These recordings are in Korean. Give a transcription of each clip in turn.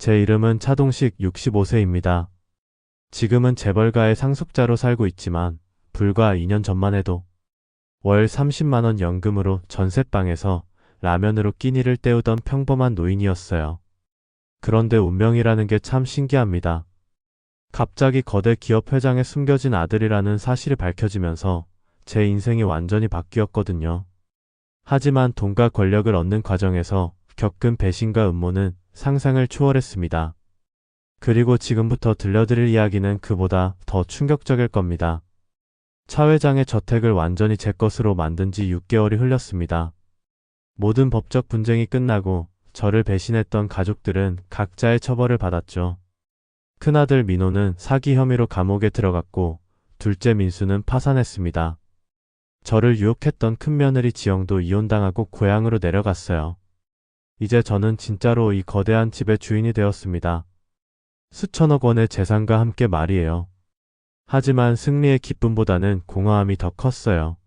제 이름은 차동식 65세입니다. 지금은 재벌가의 상속자로 살고 있지만 불과 2년 전만 해도 월 30만 원 연금으로 전셋방에서 라면으로 끼니를 때우던 평범한 노인이었어요. 그런데 운명이라는 게 참 신기합니다. 갑자기 거대 기업 회장의 숨겨진 아들이라는 사실이 밝혀지면서 제 인생이 완전히 바뀌었거든요. 하지만 돈과 권력을 얻는 과정에서 겪은 배신과 음모는 상상을 초월했습니다. 그리고 지금부터 들려드릴 이야기는 그보다 더 충격적일 겁니다. 차 회장의 저택을 완전히 제 것으로 만든 지 6개월이 흘렸습니다. 모든 법적 분쟁이 끝나고 저를 배신했던 가족들은 각자의 처벌을 받았죠. 큰아들 민호는 사기 혐의로 감옥에 들어갔고 둘째 민수는 파산했습니다. 저를 유혹했던 큰며느리 지영도 이혼당하고 고향으로 내려갔어요. 이제 저는 진짜로 이 거대한 집의 주인이 되었습니다. 수천억 원의 재산과 함께 말이에요. 하지만 승리의 기쁨보다는 공허함이 더 컸어요.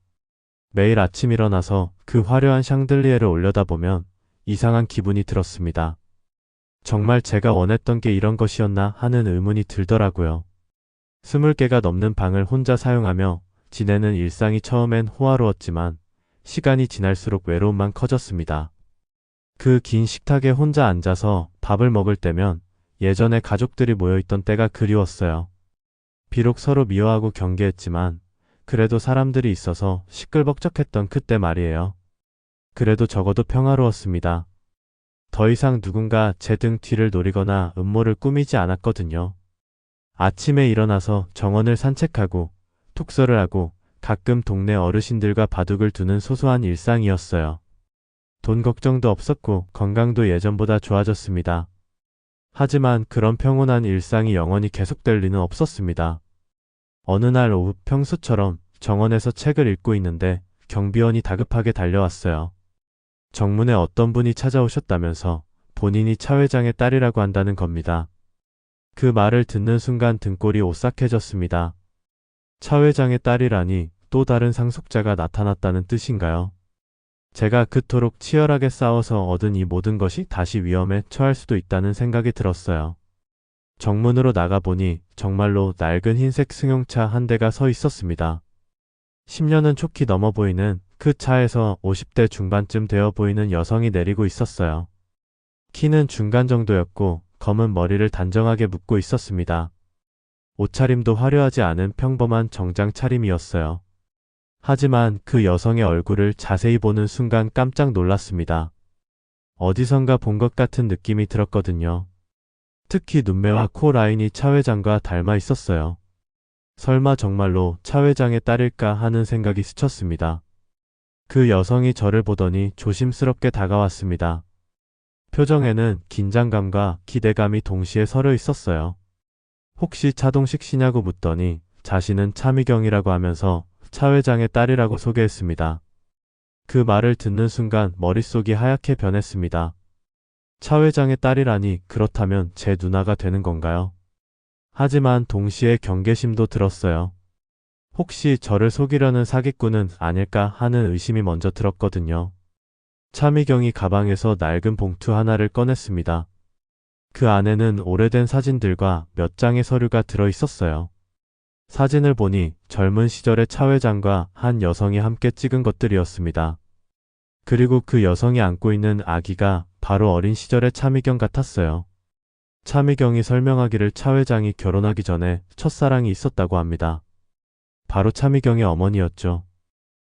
매일 아침 일어나서 그 화려한 샹들리에를 올려다보면 이상한 기분이 들었습니다. 정말 제가 원했던 게 이런 것이었나 하는 의문이 들더라고요. 20개가 넘는 방을 혼자 사용하며 지내는 일상이 처음엔 호화로웠지만 시간이 지날수록 외로움만 커졌습니다. 그 긴 식탁에 혼자 앉아서 밥을 먹을 때면 예전에 가족들이 모여있던 때가 그리웠어요. 비록 서로 미워하고 경계했지만 그래도 사람들이 있어서 시끌벅적했던 그때 말이에요. 그래도 적어도 평화로웠습니다. 더 이상 누군가 제 등 뒤를 노리거나 음모를 꾸미지 않았거든요. 아침에 일어나서 정원을 산책하고 독서를 하고 가끔 동네 어르신들과 바둑을 두는 소소한 일상이었어요. 돈 걱정도 없었고 건강도 예전보다 좋아졌습니다. 하지만 그런 평온한 일상이 영원히 계속될 리는 없었습니다. 어느 날 오후 평소처럼 정원에서 책을 읽고 있는데 경비원이 다급하게 달려왔어요. 정문에 어떤 분이 찾아오셨다면서 본인이 차 회장의 딸이라고 한다는 겁니다. 그 말을 듣는 순간 등골이 오싹해졌습니다. 차 회장의 딸이라니 또 다른 상속자가 나타났다는 뜻인가요? 제가 그토록 치열하게 싸워서 얻은 이 모든 것이 다시 위험에 처할 수도 있다는 생각이 들었어요. 정문으로 나가보니 정말로 낡은 흰색 승용차 한 대가 서 있었습니다. 10년은 촉히 넘어 보이는 그 차에서 50대 중반쯤 되어 보이는 여성이 내리고 있었어요. 키는 중간 정도였고 검은 머리를 단정하게 묶고 있었습니다. 옷차림도 화려하지 않은 평범한 정장 차림이었어요. 하지만 그 여성의 얼굴을 자세히 보는 순간 깜짝 놀랐습니다. 어디선가 본 것 같은 느낌이 들었거든요. 특히 눈매와 코 라인이 차 회장과 닮아 있었어요. 설마 정말로 차 회장의 딸일까 하는 생각이 스쳤습니다. 그 여성이 저를 보더니 조심스럽게 다가왔습니다. 표정에는 긴장감과 기대감이 동시에 서려 있었어요. 혹시 차동식 씨냐고 묻더니 자신은 차미경이라고 하면서 차 회장의 딸이라고 소개했습니다. 그 말을 듣는 순간 머릿속이 하얗게 변했습니다. 차 회장의 딸이라니 그렇다면 제 누나가 되는 건가요? 하지만 동시에 경계심도 들었어요. 혹시 저를 속이려는 사기꾼은 아닐까 하는 의심이 먼저 들었거든요. 차미경이 가방에서 낡은 봉투 하나를 꺼냈습니다. 그 안에는 오래된 사진들과 몇 장의 서류가 들어 있었어요. 사진을 보니 젊은 시절의 차 회장과 한 여성이 함께 찍은 것들이었습니다. 그리고 그 여성이 안고 있는 아기가 바로 어린 시절의 차미경 같았어요. 차미경이 설명하기를 차 회장이 결혼하기 전에 첫사랑이 있었다고 합니다. 바로 차미경의 어머니였죠.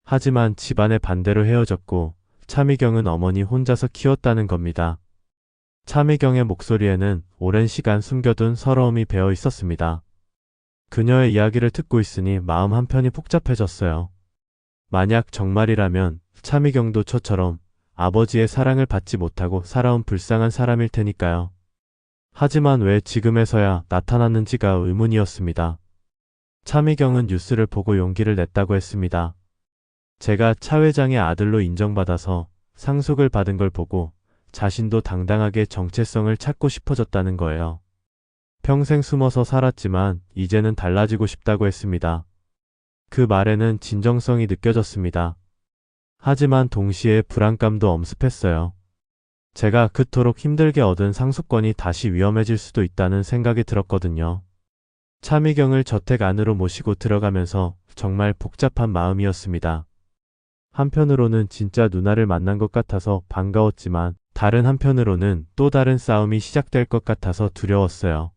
하지만 집안의 반대로 헤어졌고 차미경은 어머니 혼자서 키웠다는 겁니다. 차미경의 목소리에는 오랜 시간 숨겨둔 서러움이 배어 있었습니다. 그녀의 이야기를 듣고 있으니 마음 한편이 복잡해졌어요. 만약 정말이라면 차미경도 저처럼 아버지의 사랑을 받지 못하고 살아온 불쌍한 사람일 테니까요. 하지만 왜 지금에서야 나타났는지가 의문이었습니다. 차미경은 뉴스를 보고 용기를 냈다고 했습니다. 제가 차 회장의 아들로 인정받아서 상속을 받은 걸 보고 자신도 당당하게 정체성을 찾고 싶어졌다는 거예요. 평생 숨어서 살았지만 이제는 달라지고 싶다고 했습니다. 그 말에는 진정성이 느껴졌습니다. 하지만 동시에 불안감도 엄습했어요. 제가 그토록 힘들게 얻은 상속권이 다시 위험해질 수도 있다는 생각이 들었거든요. 차미경을 저택 안으로 모시고 들어가면서 정말 복잡한 마음이었습니다. 한편으로는 진짜 누나를 만난 것 같아서 반가웠지만 다른 한편으로는 또 다른 싸움이 시작될 것 같아서 두려웠어요.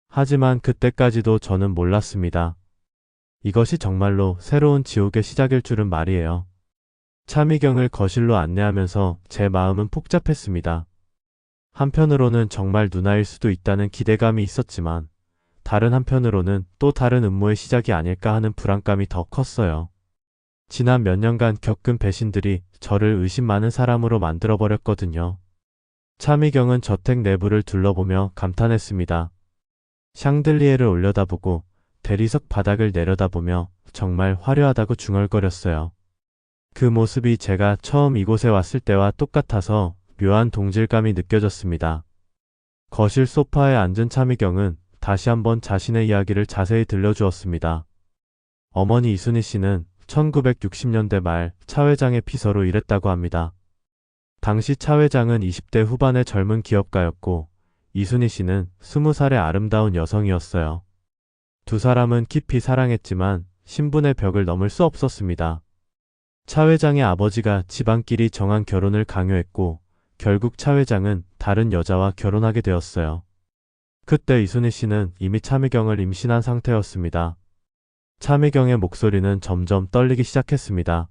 하지만 그때까지도 저는 몰랐습니다. 이것이 정말로 새로운 지옥의 시작일 줄은 말이에요. 차미경을 거실로 안내하면서 제 마음은 복잡했습니다. 한편으로는 정말 누나일 수도 있다는 기대감이 있었지만 다른 한편으로는 또 다른 음모의 시작이 아닐까 하는 불안감이 더 컸어요. 지난 몇 년간 겪은 배신들이 저를 의심 많은 사람으로 만들어버렸거든요. 차미경은 저택 내부를 둘러보며 감탄했습니다. 샹들리에를 올려다보고 대리석 바닥을 내려다보며 정말 화려하다고 중얼거렸어요. 그 모습이 제가 처음 이곳에 왔을 때와 똑같아서 묘한 동질감이 느껴졌습니다. 거실 소파에 앉은 차미경은 다시 한번 자신의 이야기를 자세히 들려주었습니다. 어머니 이순희 씨는 1960년대 말 차 회장의 비서로 일했다고 합니다. 당시 차 회장은 20대 후반의 젊은 기업가였고 이순희 씨는 20살의 아름다운 여성이었어요. 두 사람은 깊이 사랑했지만 신분의 벽을 넘을 수 없었습니다. 차 회장의 아버지가 집안끼리 정한 결혼을 강요했고 결국 차 회장은 다른 여자와 결혼하게 되었어요. 그때 이순희 씨는 이미 차미경을 임신한 상태였습니다. 차미경의 목소리는 점점 떨리기 시작했습니다.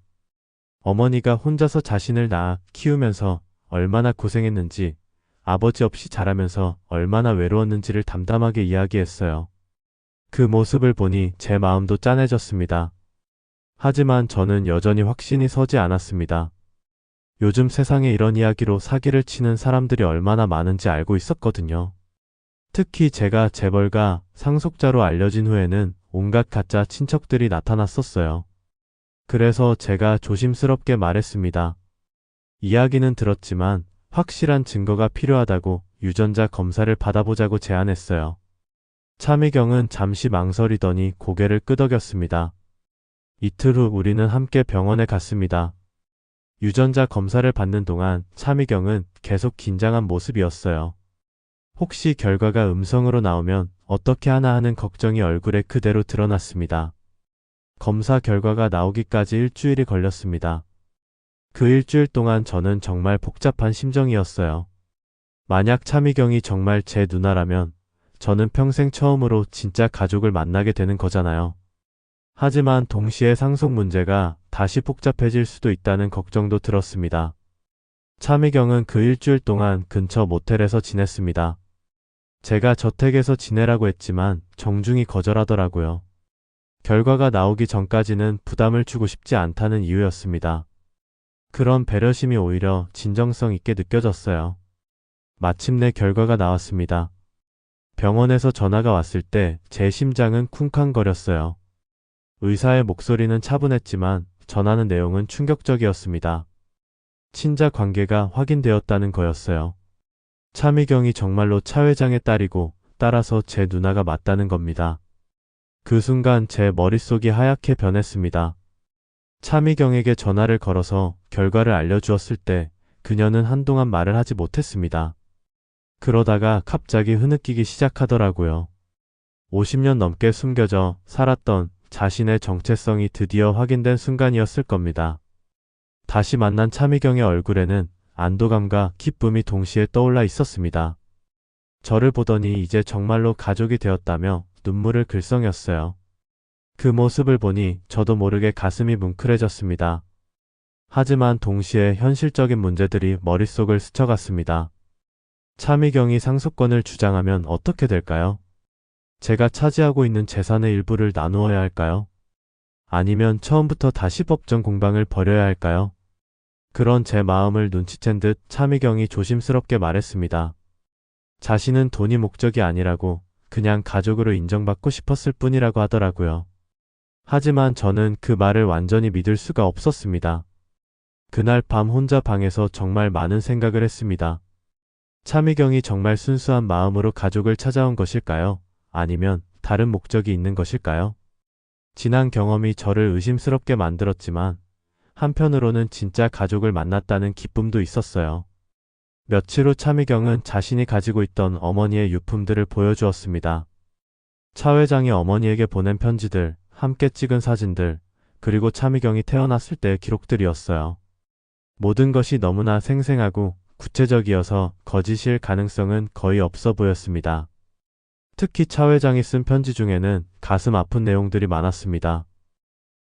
어머니가 혼자서 자신을 낳아 키우면서 얼마나 고생했는지, 아버지 없이 자라면서 얼마나 외로웠는지를 담담하게 이야기했어요. 그 모습을 보니 제 마음도 짠해졌습니다. 하지만 저는 여전히 확신이 서지 않았습니다. 요즘 세상에 이런 이야기로 사기를 치는 사람들이 얼마나 많은지 알고 있었거든요. 특히 제가 재벌가 상속자로 알려진 후에는 온갖 가짜 친척들이 나타났었어요. 그래서 제가 조심스럽게 말했습니다. 이야기는 들었지만 확실한 증거가 필요하다고 유전자 검사를 받아보자고 제안했어요. 차미경은 잠시 망설이더니 고개를 끄덕였습니다. 이틀 후 우리는 함께 병원에 갔습니다. 유전자 검사를 받는 동안 차미경은 계속 긴장한 모습이었어요. 혹시 결과가 음성으로 나오면 어떻게 하나 하는 걱정이 얼굴에 그대로 드러났습니다. 검사 결과가 나오기까지 일주일이 걸렸습니다. 그 일주일 동안 저는 정말 복잡한 심정이었어요. 만약 차미경이 정말 제 누나라면 저는 평생 처음으로 진짜 가족을 만나게 되는 거잖아요. 하지만 동시에 상속 문제가 다시 복잡해질 수도 있다는 걱정도 들었습니다. 차미경은 그 일주일 동안 근처 모텔에서 지냈습니다. 제가 저택에서 지내라고 했지만 정중히 거절하더라고요. 결과가 나오기 전까지는 부담을 주고 싶지 않다는 이유였습니다. 그런 배려심이 오히려 진정성 있게 느껴졌어요. 마침내 결과가 나왔습니다. 병원에서 전화가 왔을 때 제 심장은 쿵쾅거렸어요. 의사의 목소리는 차분했지만 전하는 내용은 충격적이었습니다. 친자 관계가 확인되었다는 거였어요. 차미경이 정말로 차 회장의 딸이고 따라서 제 누나가 맞다는 겁니다. 그 순간 제 머릿속이 하얗게 변했습니다. 차미경에게 전화를 걸어서 결과를 알려주었을 때 그녀는 한동안 말을 하지 못했습니다. 그러다가 갑자기 흐느끼기 시작하더라고요. 50년 넘게 숨겨져 살았던 자신의 정체성이 드디어 확인된 순간이었을 겁니다. 다시 만난 차미경의 얼굴에는 안도감과 기쁨이 동시에 떠올라 있었습니다. 저를 보더니 이제 정말로 가족이 되었다며 눈물을 글썽였어요. 그 모습을 보니 저도 모르게 가슴이 뭉클해졌습니다. 하지만 동시에 현실적인 문제들이 머릿속을 스쳐갔습니다. 차미경이 상속권을 주장하면 어떻게 될까요? 제가 차지하고 있는 재산의 일부를 나누어야 할까요? 아니면 처음부터 다시 법정 공방을 벌여야 할까요? 그런 제 마음을 눈치챈 듯 차미경이 조심스럽게 말했습니다. 자신은 돈이 목적이 아니라고 그냥 가족으로 인정받고 싶었을 뿐이라고 하더라고요. 하지만 저는 그 말을 완전히 믿을 수가 없었습니다. 그날 밤 혼자 방에서 정말 많은 생각을 했습니다. 차미경이 정말 순수한 마음으로 가족을 찾아온 것일까요? 아니면 다른 목적이 있는 것일까요? 지난 경험이 저를 의심스럽게 만들었지만 한편으로는 진짜 가족을 만났다는 기쁨도 있었어요. 며칠 후 차미경은 자신이 가지고 있던 어머니의 유품들을 보여주었습니다. 차 회장이 어머니에게 보낸 편지들, 함께 찍은 사진들, 그리고 차미경이 태어났을 때의 기록들이었어요. 모든 것이 너무나 생생하고 구체적이어서 거짓일 가능성은 거의 없어 보였습니다. 특히 차 회장이 쓴 편지 중에는 가슴 아픈 내용들이 많았습니다.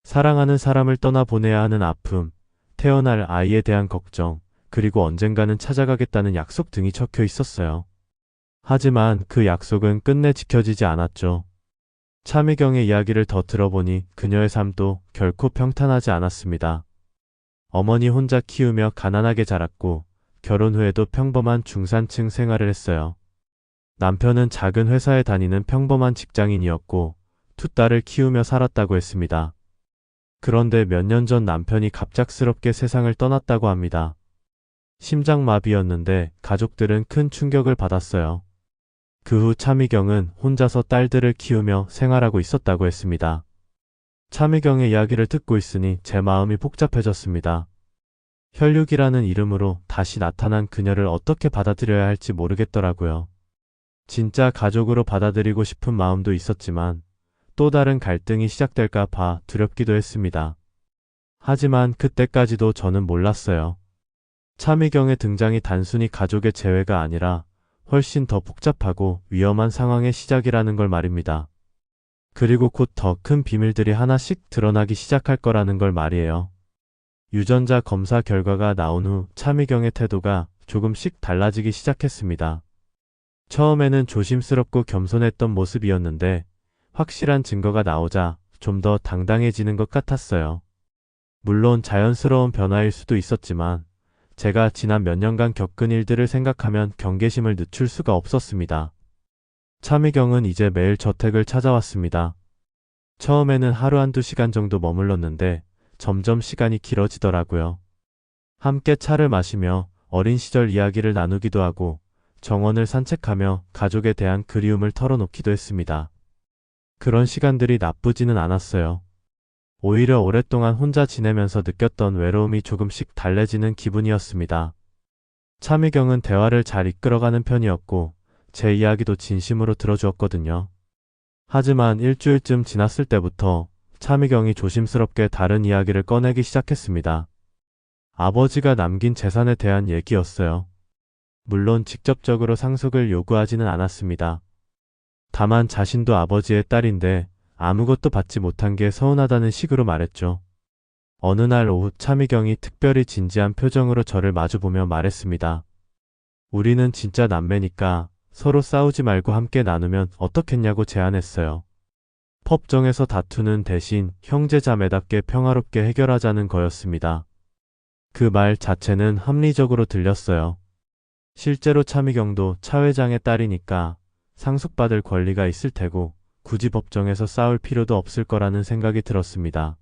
사랑하는 사람을 떠나보내야 하는 아픔, 태어날 아이에 대한 걱정, 그리고 언젠가는 찾아가겠다는 약속 등이 적혀 있었어요. 하지만 그 약속은 끝내 지켜지지 않았죠. 차미경의 이야기를 더 들어보니 그녀의 삶도 결코 평탄하지 않았습니다. 어머니 혼자 키우며 가난하게 자랐고 결혼 후에도 평범한 중산층 생활을 했어요. 남편은 작은 회사에 다니는 평범한 직장인이었고 두 딸을 키우며 살았다고 했습니다. 그런데 몇 년 전 남편이 갑작스럽게 세상을 떠났다고 합니다. 심장마비였는데 가족들은 큰 충격을 받았어요. 그 후 차미경은 혼자서 딸들을 키우며 생활하고 있었다고 했습니다. 차미경의 이야기를 듣고 있으니 제 마음이 복잡해졌습니다. 혈육이라는 이름으로 다시 나타난 그녀를 어떻게 받아들여야 할지 모르겠더라고요. 진짜 가족으로 받아들이고 싶은 마음도 있었지만 또 다른 갈등이 시작될까 봐 두렵기도 했습니다. 하지만 그때까지도 저는 몰랐어요. 차미경의 등장이 단순히 가족의 재회가 아니라 훨씬 더 복잡하고 위험한 상황의 시작이라는 걸 말입니다. 그리고 곧 더 큰 비밀들이 하나씩 드러나기 시작할 거라는 걸 말이에요. 유전자 검사 결과가 나온 후 차미경의 태도가 조금씩 달라지기 시작했습니다. 처음에는 조심스럽고 겸손했던 모습이었는데 확실한 증거가 나오자 좀 더 당당해지는 것 같았어요. 물론 자연스러운 변화일 수도 있었지만 제가 지난 몇 년간 겪은 일들을 생각하면 경계심을 늦출 수가 없었습니다. 차미경은 이제 매일 저택을 찾아왔습니다. 처음에는 하루 한두 시간 정도 머물렀는데 점점 시간이 길어지더라고요. 함께 차를 마시며 어린 시절 이야기를 나누기도 하고 정원을 산책하며 가족에 대한 그리움을 털어놓기도 했습니다. 그런 시간들이 나쁘지는 않았어요. 오히려 오랫동안 혼자 지내면서 느꼈던 외로움이 조금씩 달래지는 기분이었습니다. 차미경은 대화를 잘 이끌어가는 편이었고 제 이야기도 진심으로 들어주었거든요. 하지만 일주일쯤 지났을 때부터 차미경이 조심스럽게 다른 이야기를 꺼내기 시작했습니다. 아버지가 남긴 재산에 대한 얘기였어요. 물론 직접적으로 상속을 요구하지는 않았습니다. 다만 자신도 아버지의 딸인데 아무것도 받지 못한 게 서운하다는 식으로 말했죠. 어느 날 오후 차미경이 특별히 진지한 표정으로 저를 마주보며 말했습니다. 우리는 진짜 남매니까 서로 싸우지 말고 함께 나누면 어떻겠냐고 제안했어요. 법정에서 다투는 대신 형제자매답게 평화롭게 해결하자는 거였습니다. 그 말 자체는 합리적으로 들렸어요. 실제로 차미경도 차 회장의 딸이니까 상속받을 권리가 있을 테고 굳이 법정에서 싸울 필요도 없을 거라는 생각이 들었습니다.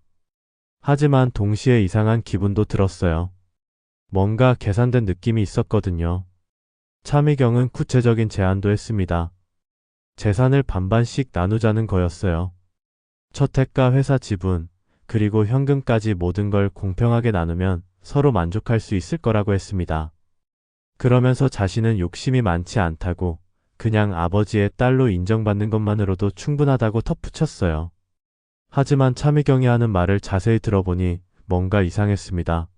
하지만 동시에 이상한 기분도 들었어요. 뭔가 계산된 느낌이 있었거든요. 차미경은 구체적인 제안도 했습니다. 재산을 반반씩 나누자는 거였어요. 저택과 회사 지분, 그리고 현금까지 모든 걸 공평하게 나누면 서로 만족할 수 있을 거라고 했습니다. 그러면서 자신은 욕심이 많지 않다고 그냥 아버지의 딸로 인정받는 것만으로도 충분하다고 덧붙였어요. 하지만 차미경이 하는 말을 자세히 들어보니 뭔가 이상했습니다.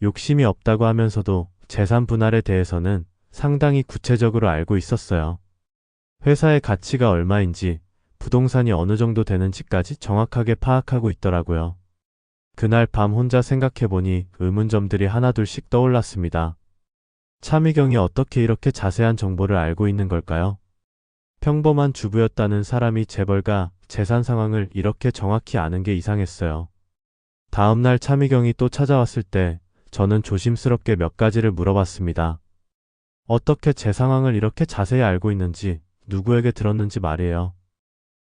욕심이 없다고 하면서도 재산 분할에 대해서는 상당히 구체적으로 알고 있었어요. 회사의 가치가 얼마인지, 부동산이 어느 정도 되는지까지 정확하게 파악하고 있더라고요. 그날 밤 혼자 생각해보니 의문점들이 하나둘씩 떠올랐습니다. 차미경이 어떻게 이렇게 자세한 정보를 알고 있는 걸까요? 평범한 주부였다는 사람이 재벌가 재산 상황을 이렇게 정확히 아는 게 이상했어요. 다음날 차미경이 또 찾아왔을 때 저는 조심스럽게 몇 가지를 물어봤습니다. 어떻게 제 상황을 이렇게 자세히 알고 있는지, 누구에게 들었는지 말이에요.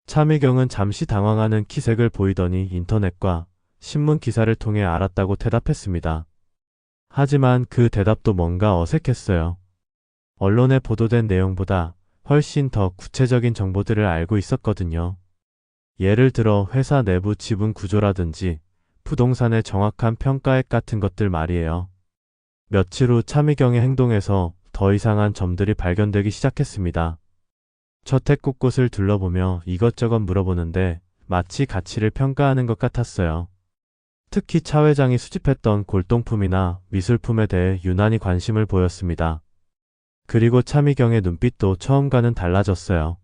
차미경은 잠시 당황하는 기색을 보이더니 인터넷과 신문 기사를 통해 알았다고 대답했습니다. 하지만 그 대답도 뭔가 어색했어요. 언론에 보도된 내용보다 훨씬 더 구체적인 정보들을 알고 있었거든요. 예를 들어 회사 내부 지분 구조라든지 부동산의 정확한 평가액 같은 것들 말이에요. 며칠 후 차미경의 행동에서 더 이상한 점들이 발견되기 시작했습니다. 저택 곳곳을 둘러보며 이것저것 물어보는데 마치 가치를 평가하는 것 같았어요. 특히 차 회장이 수집했던 골동품이나 미술품에 대해 유난히 관심을 보였습니다. 그리고 차미경의 눈빛도 처음과는 달라졌어요.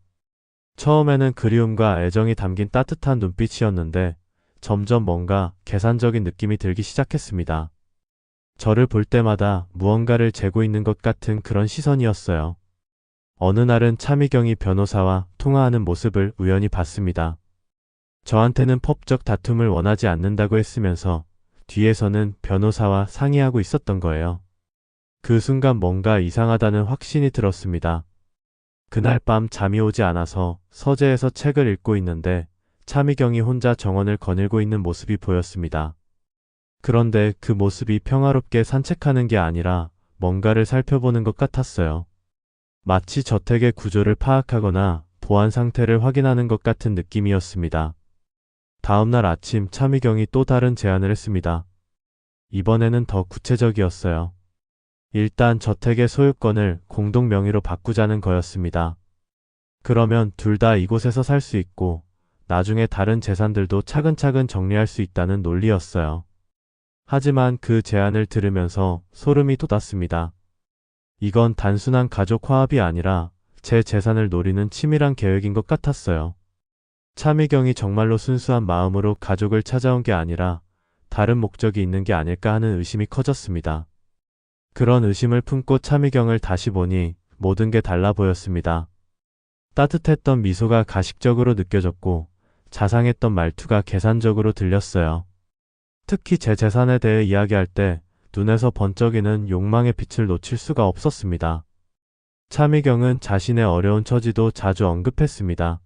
처음에는 그리움과 애정이 담긴 따뜻한 눈빛이었는데 점점 뭔가 계산적인 느낌이 들기 시작했습니다. 저를 볼 때마다 무언가를 재고 있는 것 같은 그런 시선이었어요. 어느 날은 차미경이 변호사와 통화하는 모습을 우연히 봤습니다. 저한테는 법적 다툼을 원하지 않는다고 했으면서 뒤에서는 변호사와 상의하고 있었던 거예요. 그 순간 뭔가 이상하다는 확신이 들었습니다. 그날 밤 잠이 오지 않아서 서재에서 책을 읽고 있는데 차미경이 혼자 정원을 거닐고 있는 모습이 보였습니다. 그런데 그 모습이 평화롭게 산책하는 게 아니라 뭔가를 살펴보는 것 같았어요. 마치 저택의 구조를 파악하거나 보안 상태를 확인하는 것 같은 느낌이었습니다. 다음날 아침 차미경이 또 다른 제안을 했습니다. 이번에는 더 구체적이었어요. 일단 저택의 소유권을 공동 명의로 바꾸자는 거였습니다. 그러면 둘 다 이곳에서 살 수 있고 나중에 다른 재산들도 차근차근 정리할 수 있다는 논리였어요. 하지만 그 제안을 들으면서 소름이 돋았습니다. 이건 단순한 가족 화합이 아니라 제 재산을 노리는 치밀한 계획인 것 같았어요. 차미경이 정말로 순수한 마음으로 가족을 찾아온 게 아니라 다른 목적이 있는 게 아닐까 하는 의심이 커졌습니다. 그런 의심을 품고 차미경을 다시 보니 모든 게 달라 보였습니다. 따뜻했던 미소가 가식적으로 느껴졌고 자상했던 말투가 계산적으로 들렸어요. 특히 제 재산에 대해 이야기할 때 눈에서 번쩍이는 욕망의 빛을 놓칠 수가 없었습니다. 차미경은 자신의 어려운 처지도 자주 언급했습니다.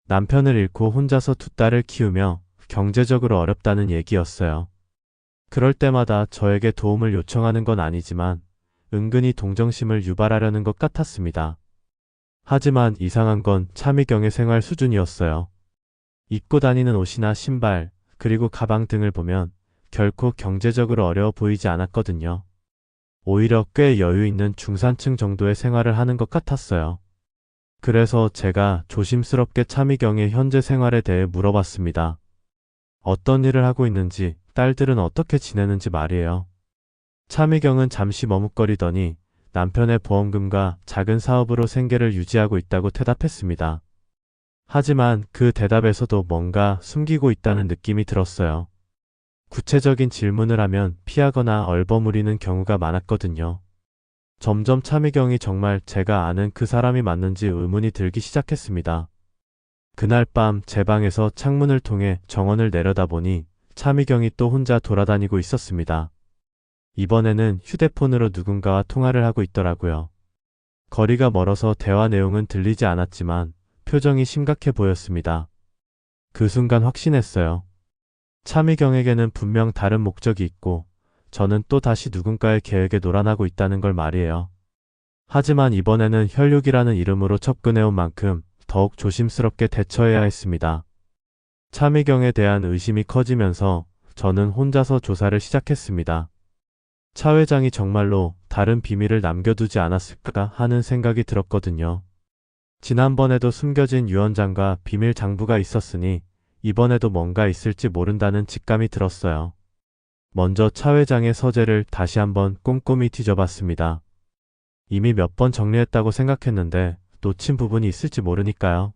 남편을 잃고 혼자서 두 딸을 키우며 경제적으로 어렵다는 얘기였어요. 그럴 때마다 저에게 도움을 요청하는 건 아니지만 은근히 동정심을 유발하려는 것 같았습니다. 하지만 이상한 건 차미경의 생활 수준이었어요. 입고 다니는 옷이나 신발, 그리고 가방 등을 보면 결코 경제적으로 어려워 보이지 않았거든요. 오히려 꽤 여유 있는 중산층 정도의 생활을 하는 것 같았어요. 그래서 제가 조심스럽게 차미경의 현재 생활에 대해 물어봤습니다. 어떤 일을 하고 있는지, 딸들은 어떻게 지내는지 말이에요. 차미경은 잠시 머뭇거리더니 남편의 보험금과 작은 사업으로 생계를 유지하고 있다고 대답했습니다. 하지만 그 대답에서도 뭔가 숨기고 있다는 느낌이 들었어요. 구체적인 질문을 하면 피하거나 얼버무리는 경우가 많았거든요. 점점 차미경이 정말 제가 아는 그 사람이 맞는지 의문이 들기 시작했습니다. 그날 밤 제 방에서 창문을 통해 정원을 내려다보니 차미경이 또 혼자 돌아다니고 있었습니다. 이번에는 휴대폰으로 누군가와 통화를 하고 있더라고요. 거리가 멀어서 대화 내용은 들리지 않았지만 표정이 심각해 보였습니다. 그 순간 확신했어요. 차미경에게는 분명 다른 목적이 있고 저는 또 다시 누군가의 계획에 놀아나고 있다는 걸 말이에요. 하지만 이번에는 혈육이라는 이름으로 접근해온 만큼 더욱 조심스럽게 대처해야 했습니다. 차미경에 대한 의심이 커지면서 저는 혼자서 조사를 시작했습니다. 차 회장이 정말로 다른 비밀을 남겨두지 않았을까 하는 생각이 들었거든요. 지난번에도 숨겨진 유언장과 비밀 장부가 있었으니 이번에도 뭔가 있을지 모른다는 직감이 들었어요. 먼저 차 회장의 서재를 다시 한번 꼼꼼히 뒤져봤습니다. 이미 몇 번 정리했다고 생각했는데 놓친 부분이 있을지 모르니까요.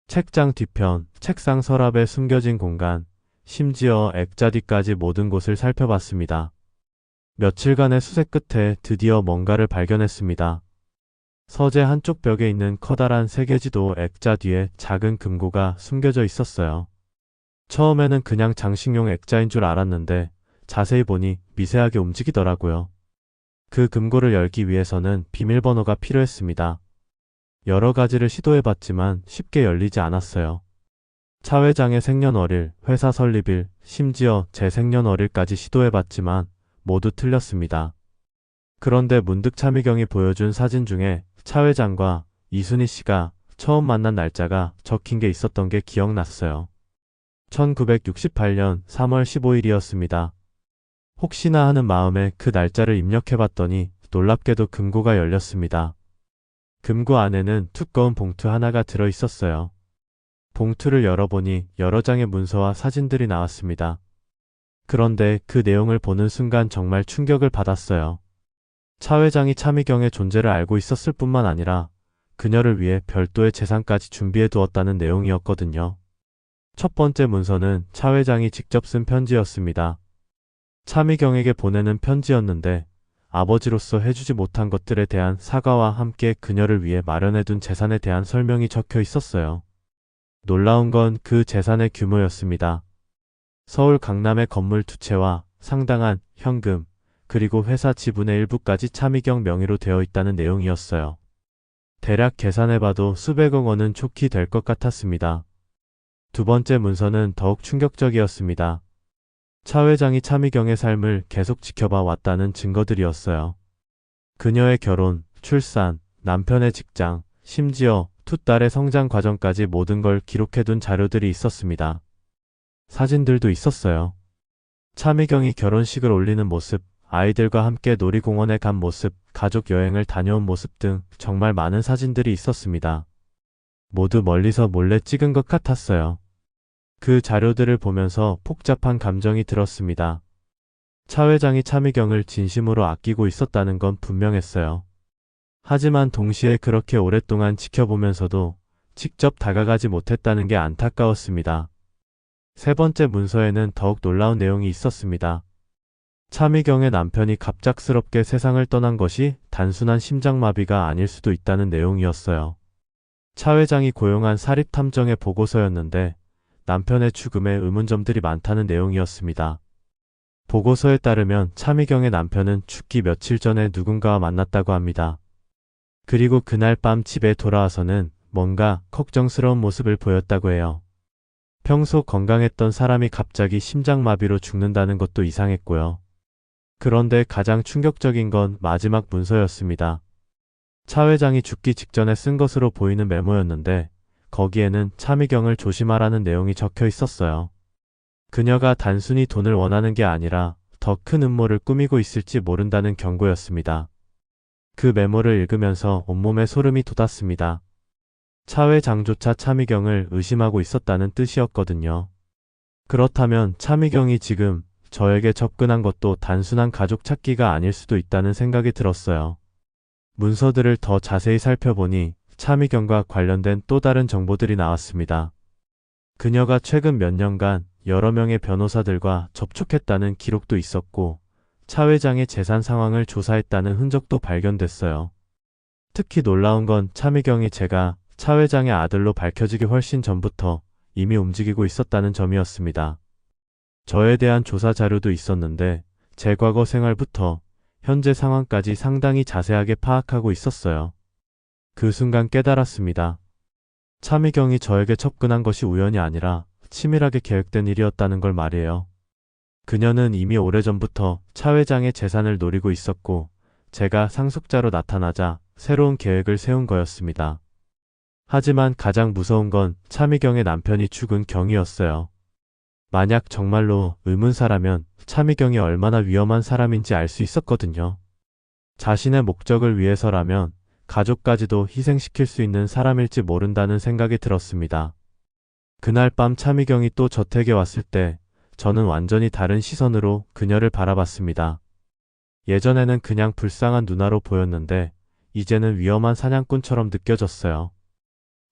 책장 뒤편, 책상 서랍에 숨겨진 공간, 심지어 액자 뒤까지 모든 곳을 살펴봤습니다. 며칠간의 수색 끝에 드디어 뭔가를 발견했습니다. 서재 한쪽 벽에 있는 커다란 세계지도 액자 뒤에 작은 금고가 숨겨져 있었어요. 처음에는 그냥 장식용 액자인 줄 알았는데 자세히 보니 미세하게 움직이더라고요. 그 금고를 열기 위해서는 비밀번호가 필요했습니다. 여러 가지를 시도해봤지만 쉽게 열리지 않았어요. 차 회장의 생년월일, 회사 설립일, 심지어 제 생년월일까지 시도해봤지만 모두 틀렸습니다. 그런데 문득 차미경이 보여준 사진 중에 차 회장과 이순희 씨가 처음 만난 날짜가 적힌 게 있었던 게 기억났어요. 1968년 3월 15일이었습니다. 혹시나 하는 마음에 그 날짜를 입력해봤더니 놀랍게도 금고가 열렸습니다. 금고 안에는 두꺼운 봉투 하나가 들어 있었어요. 봉투를 열어보니 여러 장의 문서와 사진들이 나왔습니다. 그런데 그 내용을 보는 순간 정말 충격을 받았어요. 차 회장이 차미경의 존재를 알고 있었을 뿐만 아니라 그녀를 위해 별도의 재산까지 준비해 두었다는 내용이었거든요. 첫 번째 문서는 차 회장이 직접 쓴 편지였습니다. 차미경에게 보내는 편지였는데 아버지로서 해주지 못한 것들에 대한 사과와 함께 그녀를 위해 마련해둔 재산에 대한 설명이 적혀 있었어요. 놀라운 건 그 재산의 규모였습니다. 서울 강남의 건물 2채와 상당한 현금, 그리고 회사 지분의 일부까지 차미경 명의로 되어 있다는 내용이었어요. 대략 계산해봐도 수백억 원은 좋게 될 것 같았습니다. 두 번째 문서는 더욱 충격적이었습니다. 차 회장이 차미경의 삶을 계속 지켜봐 왔다는 증거들이었어요. 그녀의 결혼, 출산, 남편의 직장, 심지어 두 딸의 성장 과정까지 모든 걸 기록해둔 자료들이 있었습니다. 사진들도 있었어요. 차미경이 결혼식을 올리는 모습, 아이들과 함께 놀이공원에 간 모습, 가족 여행을 다녀온 모습 등 정말 많은 사진들이 있었습니다. 모두 멀리서 몰래 찍은 것 같았어요. 그 자료들을 보면서 복잡한 감정이 들었습니다. 차 회장이 차미경을 진심으로 아끼고 있었다는 건 분명했어요. 하지만 동시에 그렇게 오랫동안 지켜보면서도 직접 다가가지 못했다는 게 안타까웠습니다. 세 번째 문서에는 더욱 놀라운 내용이 있었습니다. 차미경의 남편이 갑작스럽게 세상을 떠난 것이 단순한 심장마비가 아닐 수도 있다는 내용이었어요. 차 회장이 고용한 사립탐정의 보고서였는데 남편의 죽음에 의문점들이 많다는 내용이었습니다. 보고서에 따르면 차미경의 남편은 죽기 며칠 전에 누군가와 만났다고 합니다. 그리고 그날 밤 집에 돌아와서는 뭔가 걱정스러운 모습을 보였다고 해요. 평소 건강했던 사람이 갑자기 심장마비로 죽는다는 것도 이상했고요. 그런데 가장 충격적인 건 마지막 문서였습니다. 차 회장이 죽기 직전에 쓴 것으로 보이는 메모였는데 거기에는 차미경을 조심하라는 내용이 적혀 있었어요. 그녀가 단순히 돈을 원하는 게 아니라 더 큰 음모를 꾸미고 있을지 모른다는 경고였습니다. 그 메모를 읽으면서 온몸에 소름이 돋았습니다. 차 회장조차 차미경을 의심하고 있었다는 뜻이었거든요. 그렇다면 차미경이 지금 저에게 접근한 것도 단순한 가족 찾기가 아닐 수도 있다는 생각이 들었어요. 문서들을 더 자세히 살펴보니 차미경과 관련된 또 다른 정보들이 나왔습니다. 그녀가 최근 몇 년간 여러 명의 변호사들과 접촉했다는 기록도 있었고 차 회장의 재산 상황을 조사했다는 흔적도 발견됐어요. 특히 놀라운 건 차미경이 제가 차 회장의 아들로 밝혀지기 훨씬 전부터 이미 움직이고 있었다는 점이었습니다. 저에 대한 조사 자료도 있었는데 제 과거 생활부터 현재 상황까지 상당히 자세하게 파악하고 있었어요. 그 순간 깨달았습니다. 차미경이 저에게 접근한 것이 우연이 아니라 치밀하게 계획된 일이었다는 걸 말이에요. 그녀는 이미 오래전부터 차 회장의 재산을 노리고 있었고 제가 상속자로 나타나자 새로운 계획을 세운 거였습니다. 하지만 가장 무서운 건 차미경의 남편이 죽은 경위였어요. 만약 정말로 의문사라면 차미경이 얼마나 위험한 사람인지 알 수 있었거든요. 자신의 목적을 위해서라면 가족까지도 희생시킬 수 있는 사람일지 모른다는 생각이 들었습니다. 그날 밤 차미경이 또 저택에 왔을 때 저는 완전히 다른 시선으로 그녀를 바라봤습니다. 예전에는 그냥 불쌍한 누나로 보였는데 이제는 위험한 사냥꾼처럼 느껴졌어요.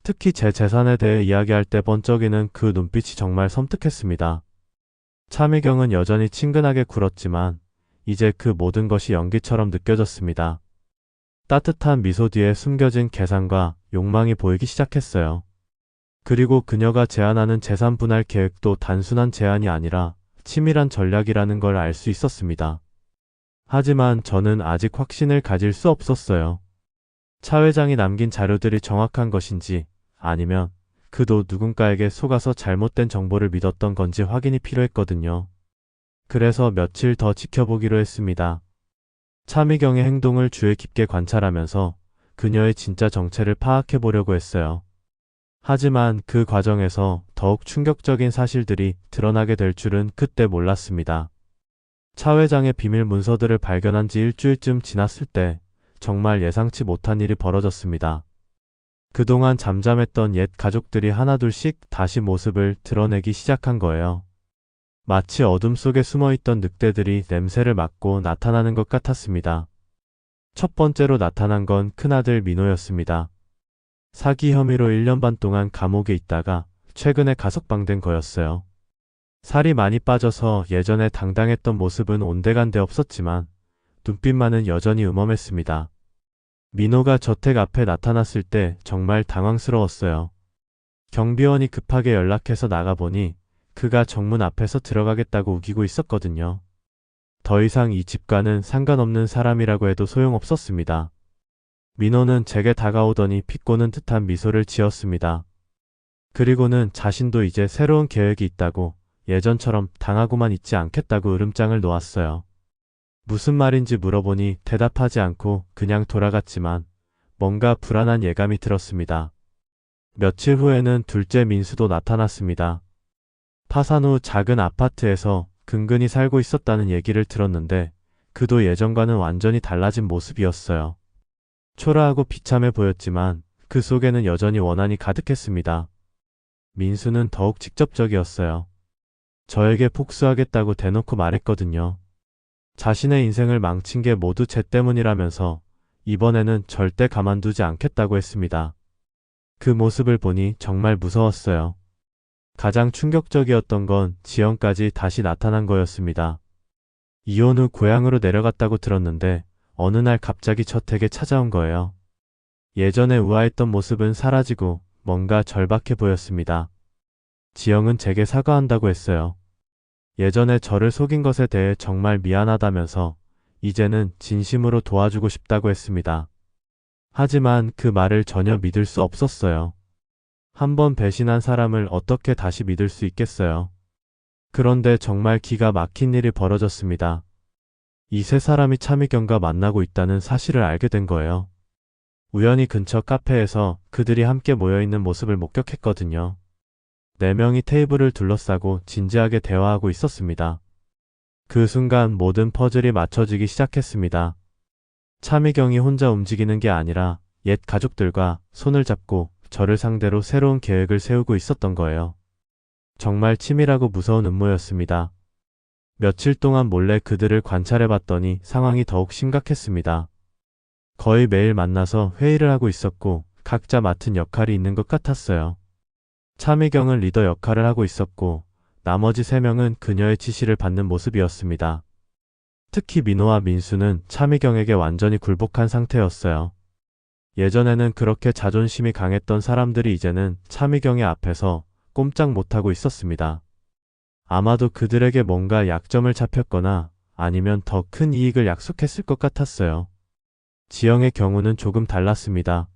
특히 제 재산에 대해 이야기할 때 번쩍이는 그 눈빛이 정말 섬뜩했습니다. 차미경은 여전히 친근하게 굴었지만 이제 그 모든 것이 연기처럼 느껴졌습니다. 따뜻한 미소 뒤에 숨겨진 계산과 욕망이 보이기 시작했어요. 그리고 그녀가 제안하는 재산 분할 계획도 단순한 제안이 아니라 치밀한 전략이라는 걸 알 수 있었습니다. 하지만 저는 아직 확신을 가질 수 없었어요. 차 회장이 남긴 자료들이 정확한 것인지 아니면 그도 누군가에게 속아서 잘못된 정보를 믿었던 건지 확인이 필요했거든요. 그래서 며칠 더 지켜보기로 했습니다. 차미경의 행동을 주의 깊게 관찰하면서 그녀의 진짜 정체를 파악해 보려고 했어요. 하지만 그 과정에서 더욱 충격적인 사실들이 드러나게 될 줄은 그때 몰랐습니다. 차 회장의 비밀 문서들을 발견한 지 일주일쯤 지났을 때 정말 예상치 못한 일이 벌어졌습니다. 그동안 잠잠했던 옛 가족들이 하나둘씩 다시 모습을 드러내기 시작한 거예요. 마치 어둠 속에 숨어있던 늑대들이 냄새를 맡고 나타나는 것 같았습니다. 첫 번째로 나타난 건 큰아들 민호였습니다. 사기 혐의로 1년 반 동안 감옥에 있다가 최근에 가석방된 거였어요. 살이 많이 빠져서 예전에 당당했던 모습은 온데간데 없었지만 눈빛만은 여전히 음험했습니다. 민호가 저택 앞에 나타났을 때 정말 당황스러웠어요. 경비원이 급하게 연락해서 나가보니 그가 정문 앞에서 들어가겠다고 우기고 있었거든요. 더 이상 이 집과는 상관없는 사람이라고 해도 소용없었습니다. 민호는 제게 다가오더니 비꼬는 듯한 미소를 지었습니다. 그리고는 자신도 이제 새로운 계획이 있다고 예전처럼 당하고만 있지 않겠다고 으름장을 놓았어요. 무슨 말인지 물어보니 대답하지 않고 그냥 돌아갔지만 뭔가 불안한 예감이 들었습니다. 며칠 후에는 둘째 민수도 나타났습니다. 파산 후 작은 아파트에서 근근히 살고 있었다는 얘기를 들었는데 그도 예전과는 완전히 달라진 모습이었어요. 초라하고 비참해 보였지만 그 속에는 여전히 원한이 가득했습니다. 민수는 더욱 직접적이었어요. 저에게 복수하겠다고 대놓고 말했거든요. 자신의 인생을 망친 게 모두 쟤 때문이라면서 이번에는 절대 가만두지 않겠다고 했습니다. 그 모습을 보니 정말 무서웠어요. 가장 충격적이었던 건 지영까지 다시 나타난 거였습니다. 이혼 후 고향으로 내려갔다고 들었는데 어느 날 갑자기 저택에 찾아온 거예요. 예전에 우아했던 모습은 사라지고 뭔가 절박해 보였습니다. 지영은 제게 사과한다고 했어요. 예전에 저를 속인 것에 대해 정말 미안하다면서 이제는 진심으로 도와주고 싶다고 했습니다. 하지만 그 말을 전혀 믿을 수 없었어요. 한번 배신한 사람을 어떻게 다시 믿을 수 있겠어요. 그런데 정말 기가 막힌 일이 벌어졌습니다. 이 세 사람이 차미경과 만나고 있다는 사실을 알게 된 거예요. 우연히 근처 카페에서 그들이 함께 모여있는 모습을 목격했거든요. 네 명이 테이블을 둘러싸고 진지하게 대화하고 있었습니다. 그 순간 모든 퍼즐이 맞춰지기 시작했습니다. 차미경이 혼자 움직이는 게 아니라 옛 가족들과 손을 잡고 저를 상대로 새로운 계획을 세우고 있었던 거예요. 정말 치밀하고 무서운 음모였습니다. 며칠 동안 몰래 그들을 관찰해봤더니 상황이 더욱 심각했습니다. 거의 매일 만나서 회의를 하고 있었고 각자 맡은 역할이 있는 것 같았어요. 차미경은 리더 역할을 하고 있었고 나머지 3명은 그녀의 지시를 받는 모습이었습니다. 특히 민호와 민수는 차미경에게 완전히 굴복한 상태였어요. 예전에는 그렇게 자존심이 강했던 사람들이 이제는 차미경의 앞에서 꼼짝 못하고 있었습니다. 아마도 그들에게 뭔가 약점을 잡혔거나 아니면 더 큰 이익을 약속했을 것 같았어요. 지영의 경우는 조금 달랐습니다.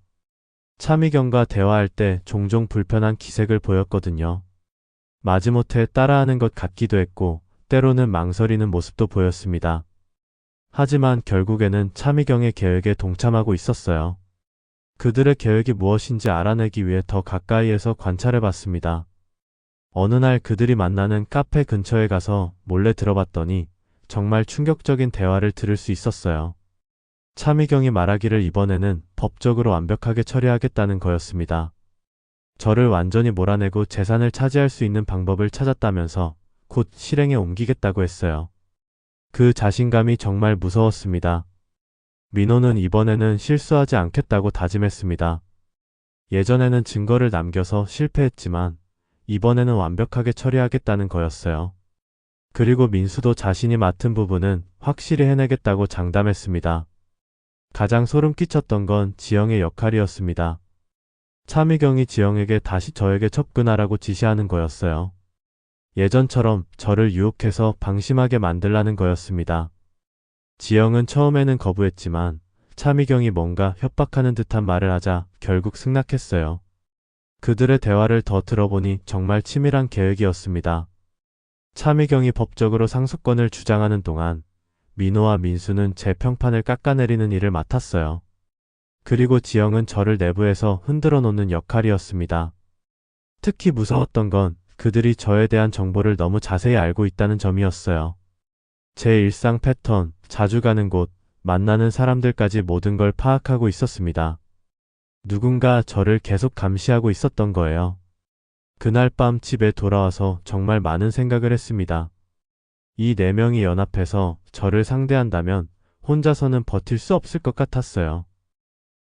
차미경과 대화할 때 종종 불편한 기색을 보였거든요. 마지못해 따라하는 것 같기도 했고 때로는 망설이는 모습도 보였습니다. 하지만 결국에는 차미경의 계획에 동참하고 있었어요. 그들의 계획이 무엇인지 알아내기 위해 더 가까이에서 관찰해봤습니다. 어느 날 그들이 만나는 카페 근처에 가서 몰래 들어봤더니 정말 충격적인 대화를 들을 수 있었어요. 차미경이 말하기를 이번에는 법적으로 완벽하게 처리하겠다는 거였습니다. 저를 완전히 몰아내고 재산을 차지할 수 있는 방법을 찾았다면서 곧 실행에 옮기겠다고 했어요. 그 자신감이 정말 무서웠습니다. 민호는 이번에는 실수하지 않겠다고 다짐했습니다. 예전에는 증거를 남겨서 실패했지만 이번에는 완벽하게 처리하겠다는 거였어요. 그리고 민수도 자신이 맡은 부분은 확실히 해내겠다고 장담했습니다. 가장 소름 끼쳤던 건 지영의 역할이었습니다. 차미경이 지영에게 다시 저에게 접근하라고 지시하는 거였어요. 예전처럼 저를 유혹해서 방심하게 만들라는 거였습니다. 지영은 처음에는 거부했지만 차미경이 뭔가 협박하는 듯한 말을 하자 결국 승낙했어요. 그들의 대화를 더 들어보니 정말 치밀한 계획이었습니다. 차미경이 법적으로 상속권을 주장하는 동안 민호와 민수는 제 평판을 깎아내리는 일을 맡았어요. 그리고 지영은 저를 내부에서 흔들어 놓는 역할이었습니다. 특히 무서웠던 건 그들이 저에 대한 정보를 너무 자세히 알고 있다는 점이었어요. 제 일상 패턴, 자주 가는 곳, 만나는 사람들까지 모든 걸 파악하고 있었습니다. 누군가 저를 계속 감시하고 있었던 거예요. 그날 밤 집에 돌아와서 정말 많은 생각을 했습니다. 이 네 명이 연합해서 저를 상대한다면 혼자서는 버틸 수 없을 것 같았어요.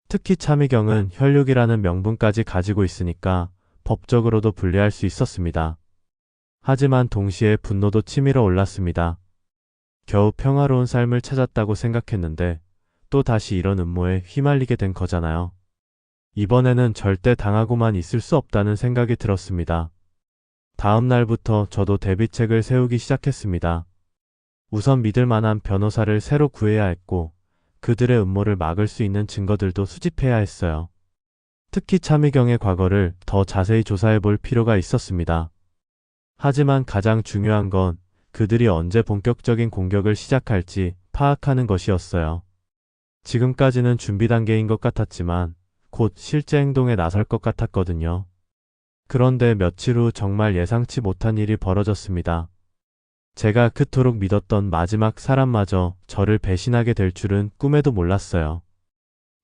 특히 차미경은 혈육이라는 명분까지 가지고 있으니까 법적으로도 불리할 수 있었습니다. 하지만 동시에 분노도 치밀어 올랐습니다. 겨우 평화로운 삶을 찾았다고 생각했는데 또 다시 이런 음모에 휘말리게 된 거잖아요. 이번에는 절대 당하고만 있을 수 없다는 생각이 들었습니다. 다음 날부터 저도 대비책을 세우기 시작했습니다. 우선 믿을 만한 변호사를 새로 구해야 했고 그들의 음모를 막을 수 있는 증거들도 수집해야 했어요. 특히 차미경의 과거를 더 자세히 조사해 볼 필요가 있었습니다. 하지만 가장 중요한 건 그들이 언제 본격적인 공격을 시작할지 파악하는 것이었어요. 지금까지는 준비 단계인 것 같았지만 곧 실제 행동에 나설 것 같았거든요. 그런데 며칠 후 정말 예상치 못한 일이 벌어졌습니다. 제가 그토록 믿었던 마지막 사람마저 저를 배신하게 될 줄은 꿈에도 몰랐어요.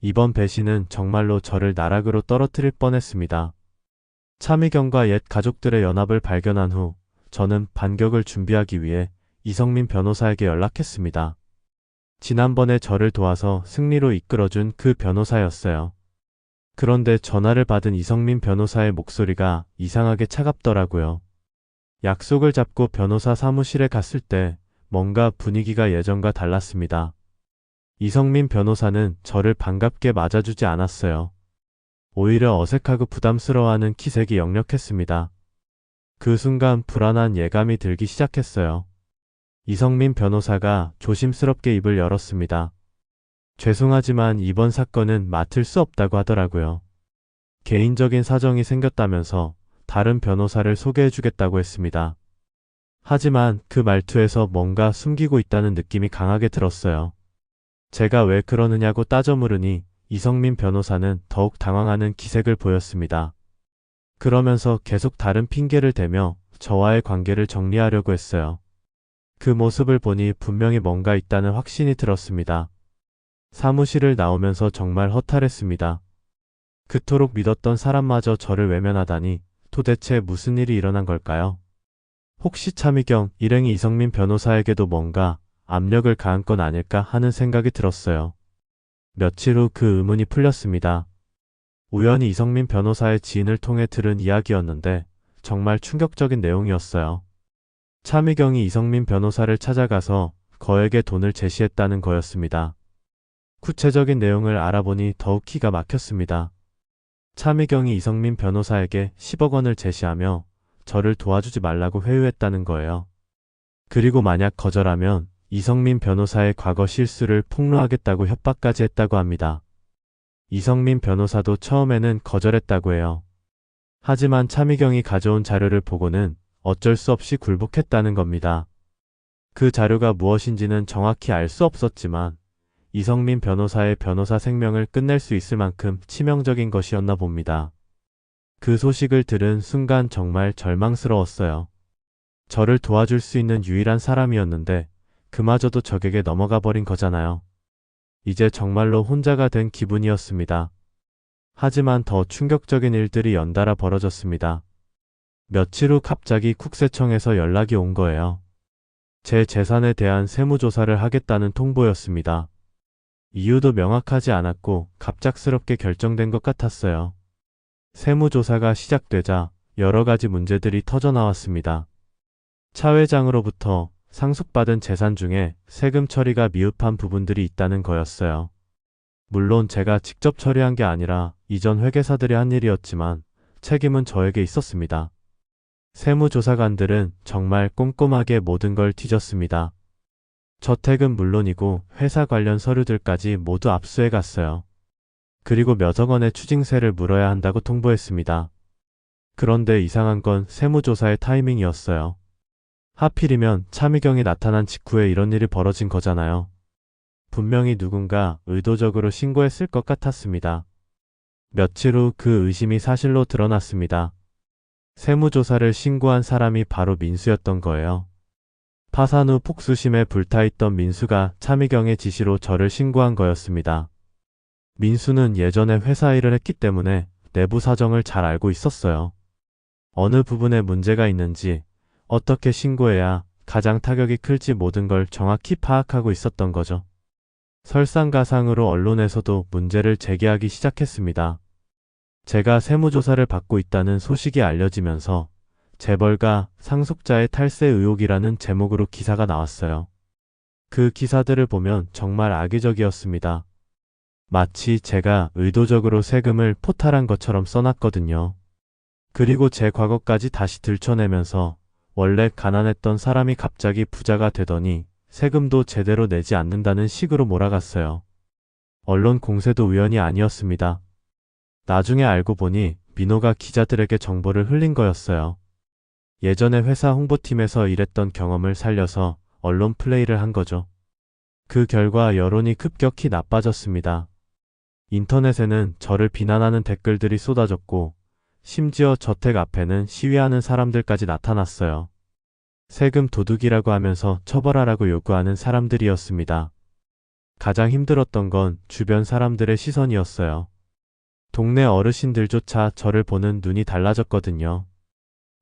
이번 배신은 정말로 저를 나락으로 떨어뜨릴 뻔했습니다. 차미경과 옛 가족들의 연합을 발견한 후 저는 반격을 준비하기 위해 이성민 변호사에게 연락했습니다. 지난번에 저를 도와서 승리로 이끌어준 그 변호사였어요. 그런데 전화를 받은 이성민 변호사의 목소리가 이상하게 차갑더라고요. 약속을 잡고 변호사 사무실에 갔을 때 뭔가 분위기가 예전과 달랐습니다. 이성민 변호사는 저를 반갑게 맞아주지 않았어요. 오히려 어색하고 부담스러워하는 기색이 역력했습니다. 그 순간 불안한 예감이 들기 시작했어요. 이성민 변호사가 조심스럽게 입을 열었습니다. 죄송하지만 이번 사건은 맡을 수 없다고 하더라고요. 개인적인 사정이 생겼다면서 다른 변호사를 소개해주겠다고 했습니다. 하지만 그 말투에서 뭔가 숨기고 있다는 느낌이 강하게 들었어요. 제가 왜 그러느냐고 따져 물으니 이성민 변호사는 더욱 당황하는 기색을 보였습니다. 그러면서 계속 다른 핑계를 대며 저와의 관계를 정리하려고 했어요. 그 모습을 보니 분명히 뭔가 있다는 확신이 들었습니다. 사무실을 나오면서 정말 허탈했습니다. 그토록 믿었던 사람마저 저를 외면하다니 도대체 무슨 일이 일어난 걸까요? 혹시 차미경, 일행이 이성민 변호사에게도 뭔가 압력을 가한 건 아닐까 하는 생각이 들었어요. 며칠 후 그 의문이 풀렸습니다. 우연히 이성민 변호사의 지인을 통해 들은 이야기였는데 정말 충격적인 내용이었어요. 차미경이 이성민 변호사를 찾아가서 거액의 돈을 제시했다는 거였습니다. 구체적인 내용을 알아보니 더욱 기가 막혔습니다. 차미경이 이성민 변호사에게 10억 원을 제시하며 저를 도와주지 말라고 회유했다는 거예요. 그리고 만약 거절하면 이성민 변호사의 과거 실수를 폭로하겠다고 협박까지 했다고 합니다. 이성민 변호사도 처음에는 거절했다고 해요. 하지만 차미경이 가져온 자료를 보고는 어쩔 수 없이 굴복했다는 겁니다. 그 자료가 무엇인지는 정확히 알 수 없었지만 이성민 변호사의 변호사 생명을 끝낼 수 있을 만큼 치명적인 것이었나 봅니다. 그 소식을 들은 순간 정말 절망스러웠어요. 저를 도와줄 수 있는 유일한 사람이었는데 그마저도 적에게 넘어가 버린 거잖아요. 이제 정말로 혼자가 된 기분이었습니다. 하지만 더 충격적인 일들이 연달아 벌어졌습니다. 며칠 후 갑자기 국세청에서 연락이 온 거예요. 제 재산에 대한 세무조사를 하겠다는 통보였습니다. 이유도 명확하지 않았고 갑작스럽게 결정된 것 같았어요. 세무조사가 시작되자 여러 가지 문제들이 터져나왔습니다. 차 회장으로부터 상속받은 재산 중에 세금 처리가 미흡한 부분들이 있다는 거였어요. 물론 제가 직접 처리한 게 아니라 이전 회계사들이 한 일이었지만 책임은 저에게 있었습니다. 세무조사관들은 정말 꼼꼼하게 모든 걸 뒤졌습니다. 저택은 물론이고 회사 관련 서류들까지 모두 압수해 갔어요. 그리고 몇억 원의 추징세를 물어야 한다고 통보했습니다. 그런데 이상한 건 세무조사의 타이밍이었어요. 하필이면 차미경이 나타난 직후에 이런 일이 벌어진 거잖아요. 분명히 누군가 의도적으로 신고했을 것 같았습니다. 며칠 후 그 의심이 사실로 드러났습니다. 세무조사를 신고한 사람이 바로 민수였던 거예요. 파산 후 폭수심에 불타있던 민수가 차미경의 지시로 저를 신고한 거였습니다. 민수는 예전에 회사 일을 했기 때문에 내부 사정을 잘 알고 있었어요. 어느 부분에 문제가 있는지, 어떻게 신고해야 가장 타격이 클지 모든 걸 정확히 파악하고 있었던 거죠. 설상가상으로 언론에서도 문제를 제기하기 시작했습니다. 제가 세무조사를 받고 있다는 소식이 알려지면서 재벌가 상속자의 탈세 의혹이라는 제목으로 기사가 나왔어요. 그 기사들을 보면 정말 악의적이었습니다. 마치 제가 의도적으로 세금을 포탈한 것처럼 써놨거든요. 그리고 제 과거까지 다시 들춰내면서 원래 가난했던 사람이 갑자기 부자가 되더니 세금도 제대로 내지 않는다는 식으로 몰아갔어요. 언론 공세도 우연이 아니었습니다. 나중에 알고 보니 민호가 기자들에게 정보를 흘린 거였어요. 예전에 회사 홍보팀에서 일했던 경험을 살려서 언론 플레이를 한 거죠. 그 결과 여론이 급격히 나빠졌습니다. 인터넷에는 저를 비난하는 댓글들이 쏟아졌고 심지어 저택 앞에는 시위하는 사람들까지 나타났어요. 세금 도둑이라고 하면서 처벌하라고 요구하는 사람들이었습니다. 가장 힘들었던 건 주변 사람들의 시선이었어요. 동네 어르신들조차 저를 보는 눈이 달라졌거든요.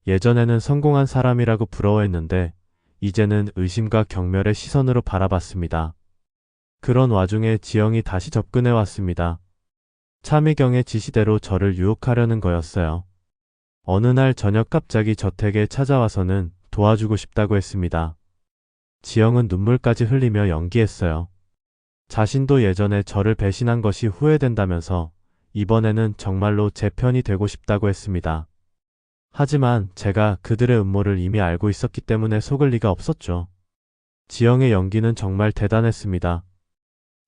예전에는 성공한 사람이라고 부러워했는데 이제는 의심과 경멸의 시선으로 바라봤습니다. 그런 와중에 지영이 다시 접근해 왔습니다. 차미경의 지시대로 저를 유혹하려는 거였어요. 어느 날 저녁 갑자기 저택에 찾아와서는 도와주고 싶다고 했습니다. 지영은 눈물까지 흘리며 연기했어요. 자신도 예전에 저를 배신한 것이 후회된다면서 이번에는 정말로 제 편이 되고 싶다고 했습니다. 하지만 제가 그들의 음모를 이미 알고 있었기 때문에 속을 리가 없었죠. 지영의 연기는 정말 대단했습니다.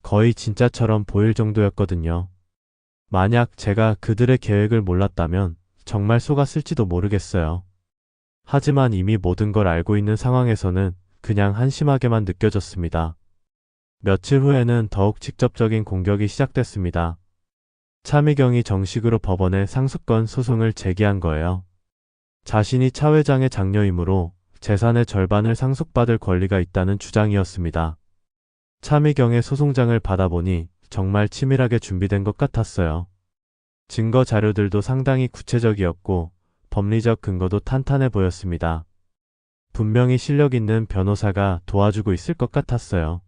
거의 진짜처럼 보일 정도였거든요. 만약 제가 그들의 계획을 몰랐다면 정말 속았을지도 모르겠어요. 하지만 이미 모든 걸 알고 있는 상황에서는 그냥 한심하게만 느껴졌습니다. 며칠 후에는 더욱 직접적인 공격이 시작됐습니다. 차미경이 정식으로 법원에 상속권 소송을 제기한 거예요. 자신이 차 회장의 장녀이므로 재산의 절반을 상속받을 권리가 있다는 주장이었습니다. 차미경의 소송장을 받아보니 정말 치밀하게 준비된 것 같았어요. 증거 자료들도 상당히 구체적이었고 법리적 근거도 탄탄해 보였습니다. 분명히 실력 있는 변호사가 도와주고 있을 것 같았어요.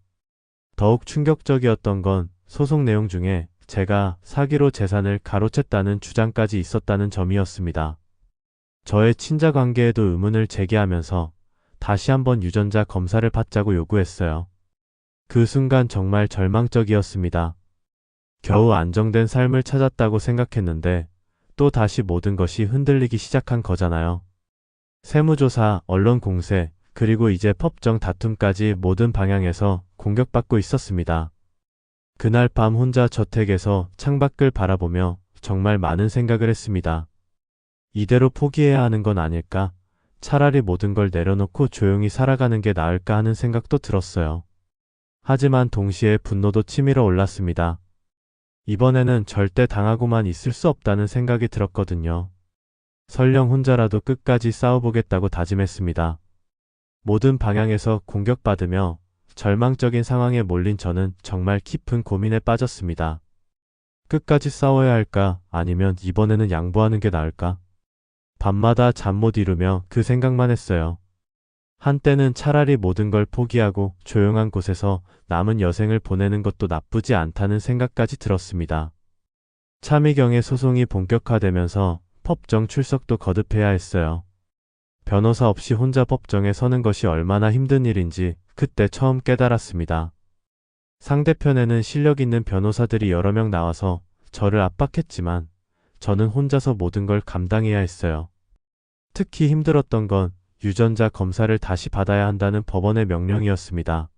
더욱 충격적이었던 건 소송 내용 중에 제가 사기로 재산을 가로챘다는 주장까지 있었다는 점이었습니다. 저의 친자 관계에도 의문을 제기하면서 다시 한번 유전자 검사를 받자고 요구했어요. 그 순간 정말 절망적이었습니다. 겨우 안정된 삶을 찾았다고 생각했는데 또 다시 모든 것이 흔들리기 시작한 거잖아요. 세무조사, 언론 공세, 그리고 이제 법정 다툼까지 모든 방향에서 공격받고 있었습니다. 그날 밤 혼자 저택에서 창밖을 바라보며 정말 많은 생각을 했습니다. 이대로 포기해야 하는 건 아닐까? 차라리 모든 걸 내려놓고 조용히 살아가는 게 나을까 하는 생각도 들었어요. 하지만 동시에 분노도 치밀어 올랐습니다. 이번에는 절대 당하고만 있을 수 없다는 생각이 들었거든요. 설령 혼자라도 끝까지 싸워보겠다고 다짐했습니다. 모든 방향에서 공격받으며 절망적인 상황에 몰린 저는 정말 깊은 고민에 빠졌습니다. 끝까지 싸워야 할까? 아니면 이번에는 양보하는 게 나을까? 밤마다 잠 못 이루며 그 생각만 했어요. 한때는 차라리 모든 걸 포기하고 조용한 곳에서 남은 여생을 보내는 것도 나쁘지 않다는 생각까지 들었습니다. 차미경의 소송이 본격화되면서 법정 출석도 거듭해야 했어요. 변호사 없이 혼자 법정에 서는 것이 얼마나 힘든 일인지 그때 처음 깨달았습니다. 상대편에는 실력 있는 변호사들이 여러 명 나와서 저를 압박했지만 저는 혼자서 모든 걸 감당해야 했어요. 특히 힘들었던 건 유전자 검사를 다시 받아야 한다는 법원의 명령이었습니다.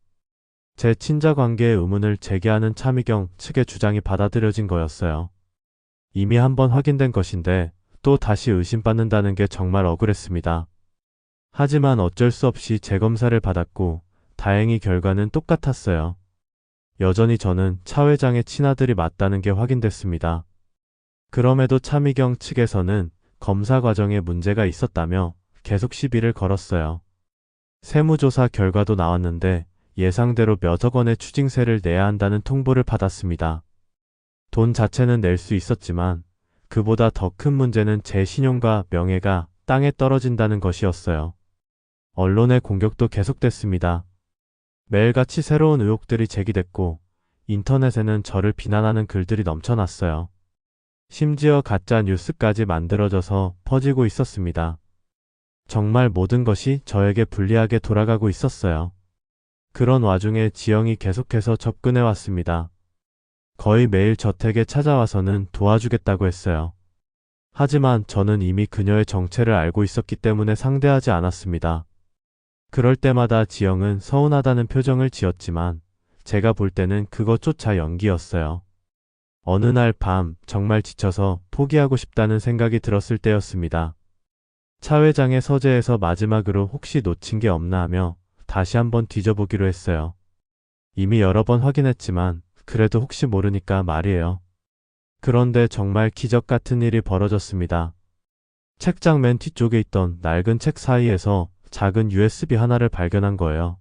제 친자 관계에 의문을 제기하는 차미경 측의 주장이 받아들여진 거였어요. 이미 한번 확인된 것인데 또 다시 의심받는다는 게 정말 억울했습니다. 하지만 어쩔 수 없이 재검사를 받았고 다행히 결과는 똑같았어요. 여전히 저는 차 회장의 친아들이 맞다는 게 확인됐습니다. 그럼에도 차미경 측에서는 검사 과정에 문제가 있었다며 계속 시비를 걸었어요. 세무조사 결과도 나왔는데 예상대로 몇억 원의 추징세를 내야 한다는 통보를 받았습니다. 돈 자체는 낼 수 있었지만 그보다 더 큰 문제는 제 신용과 명예가 땅에 떨어진다는 것이었어요. 언론의 공격도 계속됐습니다. 매일같이 새로운 의혹들이 제기됐고 인터넷에는 저를 비난하는 글들이 넘쳐났어요. 심지어 가짜 뉴스까지 만들어져서 퍼지고 있었습니다. 정말 모든 것이 저에게 불리하게 돌아가고 있었어요. 그런 와중에 지영이 계속해서 접근해 왔습니다. 거의 매일 저택에 찾아와서는 도와주겠다고 했어요. 하지만 저는 이미 그녀의 정체를 알고 있었기 때문에 상대하지 않았습니다. 그럴 때마다 지영은 서운하다는 표정을 지었지만 제가 볼 때는 그것조차 연기였어요. 어느 날 밤 정말 지쳐서 포기하고 싶다는 생각이 들었을 때였습니다. 차 회장의 서재에서 마지막으로 혹시 놓친 게 없나 하며 다시 한번 뒤져보기로 했어요. 이미 여러 번 확인했지만 그래도 혹시 모르니까 말이에요. 그런데 정말 기적 같은 일이 벌어졌습니다. 책장 맨 뒤쪽에 있던 낡은 책 사이에서 작은 USB 하나를 발견한 거예요.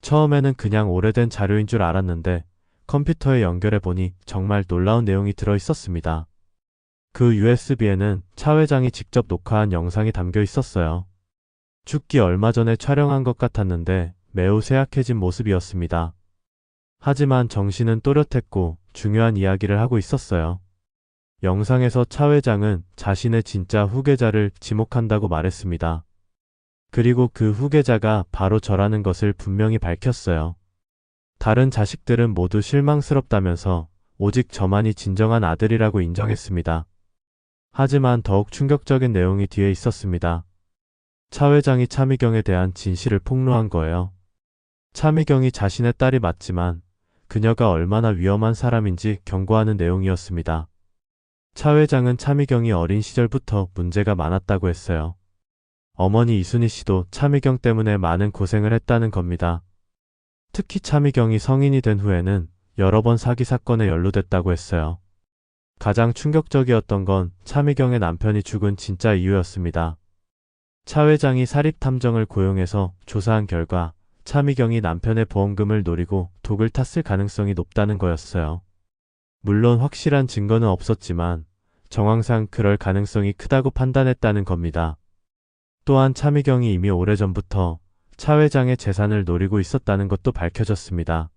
처음에는 그냥 오래된 자료인 줄 알았는데 컴퓨터에 연결해 보니 정말 놀라운 내용이 들어 있었습니다. 그 USB에는 차 회장이 직접 녹화한 영상이 담겨 있었어요. 죽기 얼마 전에 촬영한 것 같았는데 매우 쇠약해진 모습이었습니다. 하지만 정신은 또렷했고 중요한 이야기를 하고 있었어요. 영상에서 차 회장은 자신의 진짜 후계자를 지목한다고 말했습니다. 그리고 그 후계자가 바로 저라는 것을 분명히 밝혔어요. 다른 자식들은 모두 실망스럽다면서 오직 저만이 진정한 아들이라고 인정했습니다. 하지만 더욱 충격적인 내용이 뒤에 있었습니다. 차 회장이 차미경에 대한 진실을 폭로한 거예요. 차미경이 자신의 딸이 맞지만 그녀가 얼마나 위험한 사람인지 경고하는 내용이었습니다. 차 회장은 차미경이 어린 시절부터 문제가 많았다고 했어요. 어머니 이순희 씨도 차미경 때문에 많은 고생을 했다는 겁니다. 특히 차미경이 성인이 된 후에는 여러 번 사기 사건에 연루됐다고 했어요. 가장 충격적이었던 건 차미경의 남편이 죽은 진짜 이유였습니다. 차 회장이 사립탐정을 고용해서 조사한 결과 차미경이 남편의 보험금을 노리고 독을 탔을 가능성이 높다는 거였어요. 물론 확실한 증거는 없었지만 정황상 그럴 가능성이 크다고 판단했다는 겁니다. 또한 차미경이 이미 오래전부터 차 회장의 재산을 노리고 있었다는 것도 밝혀졌습니다.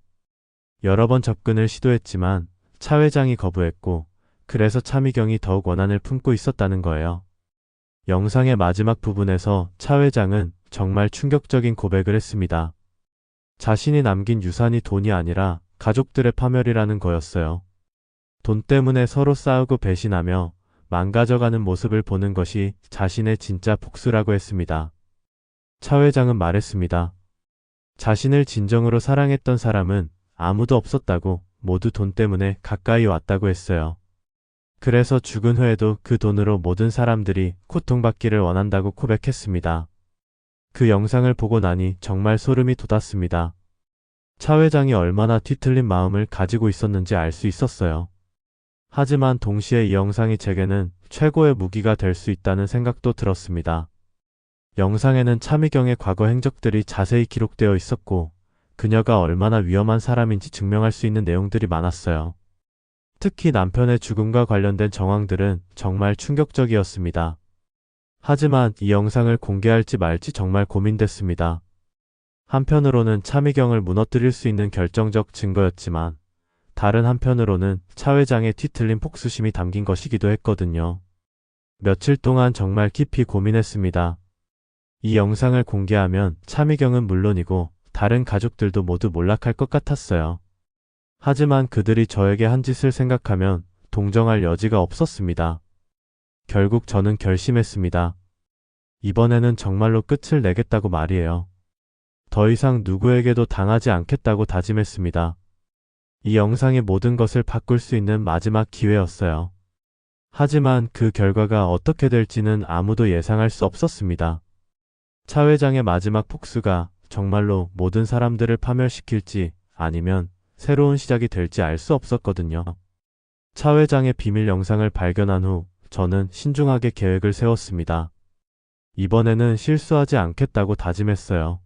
여러 번 접근을 시도했지만 차 회장이 거부했고 그래서 차미경이 더욱 원한을 품고 있었다는 거예요. 영상의 마지막 부분에서 차 회장은 정말 충격적인 고백을 했습니다. 자신이 남긴 유산이 돈이 아니라 가족들의 파멸이라는 거였어요. 돈 때문에 서로 싸우고 배신하며 망가져가는 모습을 보는 것이 자신의 진짜 복수라고 했습니다. 차 회장은 말했습니다. 자신을 진정으로 사랑했던 사람은 아무도 없었다고 모두 돈 때문에 가까이 왔다고 했어요. 그래서 죽은 후에도 그 돈으로 모든 사람들이 고통받기를 원한다고 고백했습니다. 그 영상을 보고 나니 정말 소름이 돋았습니다. 차 회장이 얼마나 뒤틀린 마음을 가지고 있었는지 알 수 있었어요. 하지만 동시에 이 영상이 제게는 최고의 무기가 될 수 있다는 생각도 들었습니다. 영상에는 차미경의 과거 행적들이 자세히 기록되어 있었고 그녀가 얼마나 위험한 사람인지 증명할 수 있는 내용들이 많았어요. 특히 남편의 죽음과 관련된 정황들은 정말 충격적이었습니다. 하지만 이 영상을 공개할지 말지 정말 고민됐습니다. 한편으로는 차미경을 무너뜨릴 수 있는 결정적 증거였지만 다른 한편으로는 차 회장의 뒤틀린 복수심이 담긴 것이기도 했거든요. 며칠 동안 정말 깊이 고민했습니다. 이 영상을 공개하면 차미경은 물론이고 다른 가족들도 모두 몰락할 것 같았어요. 하지만 그들이 저에게 한 짓을 생각하면 동정할 여지가 없었습니다. 결국 저는 결심했습니다. 이번에는 정말로 끝을 내겠다고 말이에요. 더 이상 누구에게도 당하지 않겠다고 다짐했습니다. 이 영상의 모든 것을 바꿀 수 있는 마지막 기회였어요. 하지만 그 결과가 어떻게 될지는 아무도 예상할 수 없었습니다. 차 회장의 마지막 복수가 정말로 모든 사람들을 파멸시킬지 아니면 새로운 시작이 될지 알 수 없었거든요. 차 회장의 비밀 영상을 발견한 후 저는 신중하게 계획을 세웠습니다. 이번에는 실수하지 않겠다고 다짐했어요.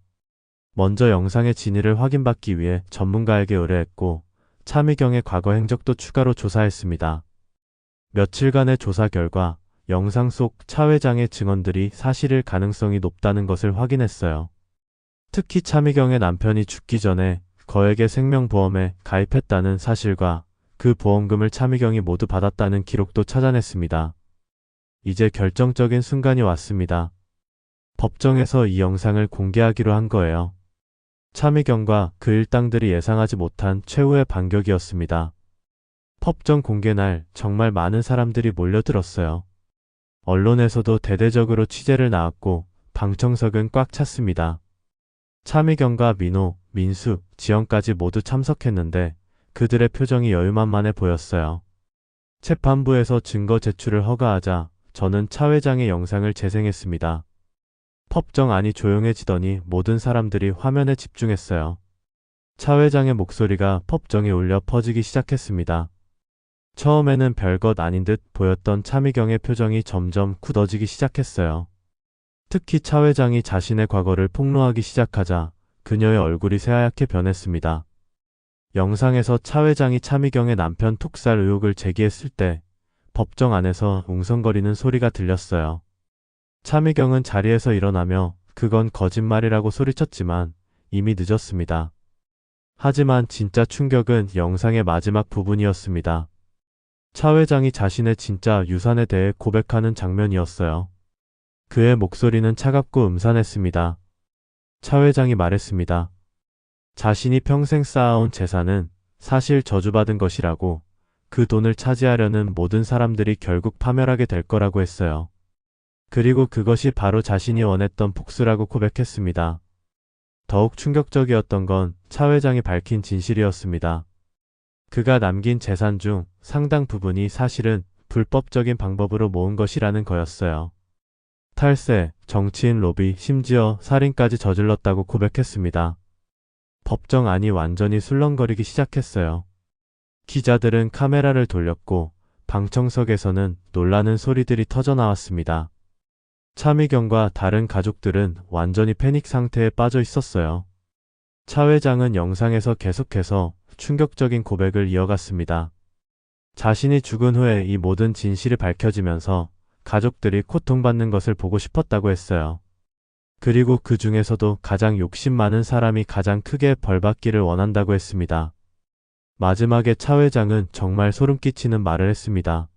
먼저 영상의 진위를 확인받기 위해 전문가에게 의뢰했고 차미경의 과거 행적도 추가로 조사했습니다. 며칠간의 조사 결과 영상 속 차 회장의 증언들이 사실일 가능성이 높다는 것을 확인했어요. 특히 차미경의 남편이 죽기 전에 거액의 생명보험에 가입했다는 사실과 그 보험금을 차미경이 모두 받았다는 기록도 찾아냈습니다. 이제 결정적인 순간이 왔습니다. 법정에서 이 영상을 공개하기로 한 거예요. 차미경과 그 일당들이 예상하지 못한 최후의 반격이었습니다. 법정 공개 날 정말 많은 사람들이 몰려들었어요. 언론에서도 대대적으로 취재를 나왔고 방청석은 꽉 찼습니다. 차미경과 민호, 민수, 지영까지 모두 참석했는데 그들의 표정이 여유만만해 보였어요. 재판부에서 증거 제출을 허가하자 저는 차 회장의 영상을 재생했습니다. 법정 안이 조용해지더니 모든 사람들이 화면에 집중했어요. 차 회장의 목소리가 법정에 울려 퍼지기 시작했습니다. 처음에는 별것 아닌 듯 보였던 차미경의 표정이 점점 굳어지기 시작했어요. 특히 차 회장이 자신의 과거를 폭로하기 시작하자 그녀의 얼굴이 새하얗게 변했습니다. 영상에서 차 회장이 차미경의 남편 톡살 의혹을 제기했을 때 법정 안에서 웅성거리는 소리가 들렸어요. 차미경은 자리에서 일어나며 그건 거짓말이라고 소리쳤지만 이미 늦었습니다. 하지만 진짜 충격은 영상의 마지막 부분이었습니다. 차 회장이 자신의 진짜 유산에 대해 고백하는 장면이었어요. 그의 목소리는 차갑고 음산했습니다. 차 회장이 말했습니다. 자신이 평생 쌓아온 재산은 사실 저주받은 것이라고, 그 돈을 차지하려는 모든 사람들이 결국 파멸하게 될 거라고 했어요. 그리고 그것이 바로 자신이 원했던 복수라고 고백했습니다. 더욱 충격적이었던 건 차 회장이 밝힌 진실이었습니다. 그가 남긴 재산 중 상당 부분이 사실은 불법적인 방법으로 모은 것이라는 거였어요. 탈세, 정치인 로비, 심지어 살인까지 저질렀다고 고백했습니다. 법정 안이 완전히 술렁거리기 시작했어요. 기자들은 카메라를 돌렸고 방청석에서는 놀라는 소리들이 터져나왔습니다. 차미경과 다른 가족들은 완전히 패닉 상태에 빠져 있었어요. 차 회장은 영상에서 계속해서 충격적인 고백을 이어갔습니다. 자신이 죽은 후에 이 모든 진실이 밝혀지면서 가족들이 고통받는 것을 보고 싶었다고 했어요. 그리고 그 중에서도 가장 욕심 많은 사람이 가장 크게 벌받기를 원한다고 했습니다. 마지막에 차 회장은 정말 소름 끼치는 말을 했습니다.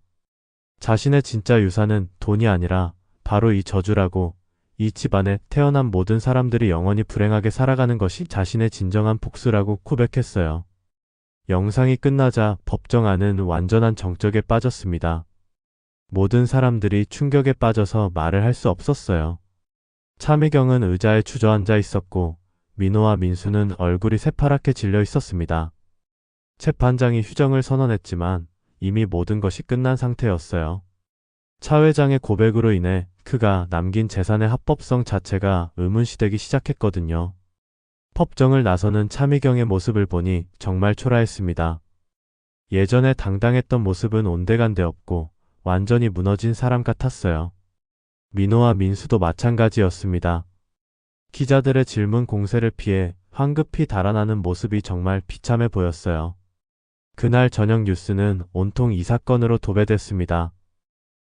자신의 진짜 유산은 돈이 아니라 바로 이 저주라고, 이 집안에 태어난 모든 사람들이 영원히 불행하게 살아가는 것이 자신의 진정한 복수라고 고백했어요. 영상이 끝나자 법정 안은 완전한 정적에 빠졌습니다. 모든 사람들이 충격에 빠져서 말을 할 수 없었어요. 차미경은 의자에 주저앉아 있었고 민호와 민수는 얼굴이 새파랗게 질려 있었습니다. 재판장이 휴정을 선언했지만 이미 모든 것이 끝난 상태였어요. 차 회장의 고백으로 인해 그가 남긴 재산의 합법성 자체가 의문시되기 시작했거든요. 법정을 나서는 차미경의 모습을 보니 정말 초라했습니다. 예전에 당당했던 모습은 온데간데 없고 완전히 무너진 사람 같았어요. 민호와 민수도 마찬가지였습니다. 기자들의 질문 공세를 피해 황급히 달아나는 모습이 정말 비참해 보였어요. 그날 저녁 뉴스는 온통 이 사건으로 도배됐습니다.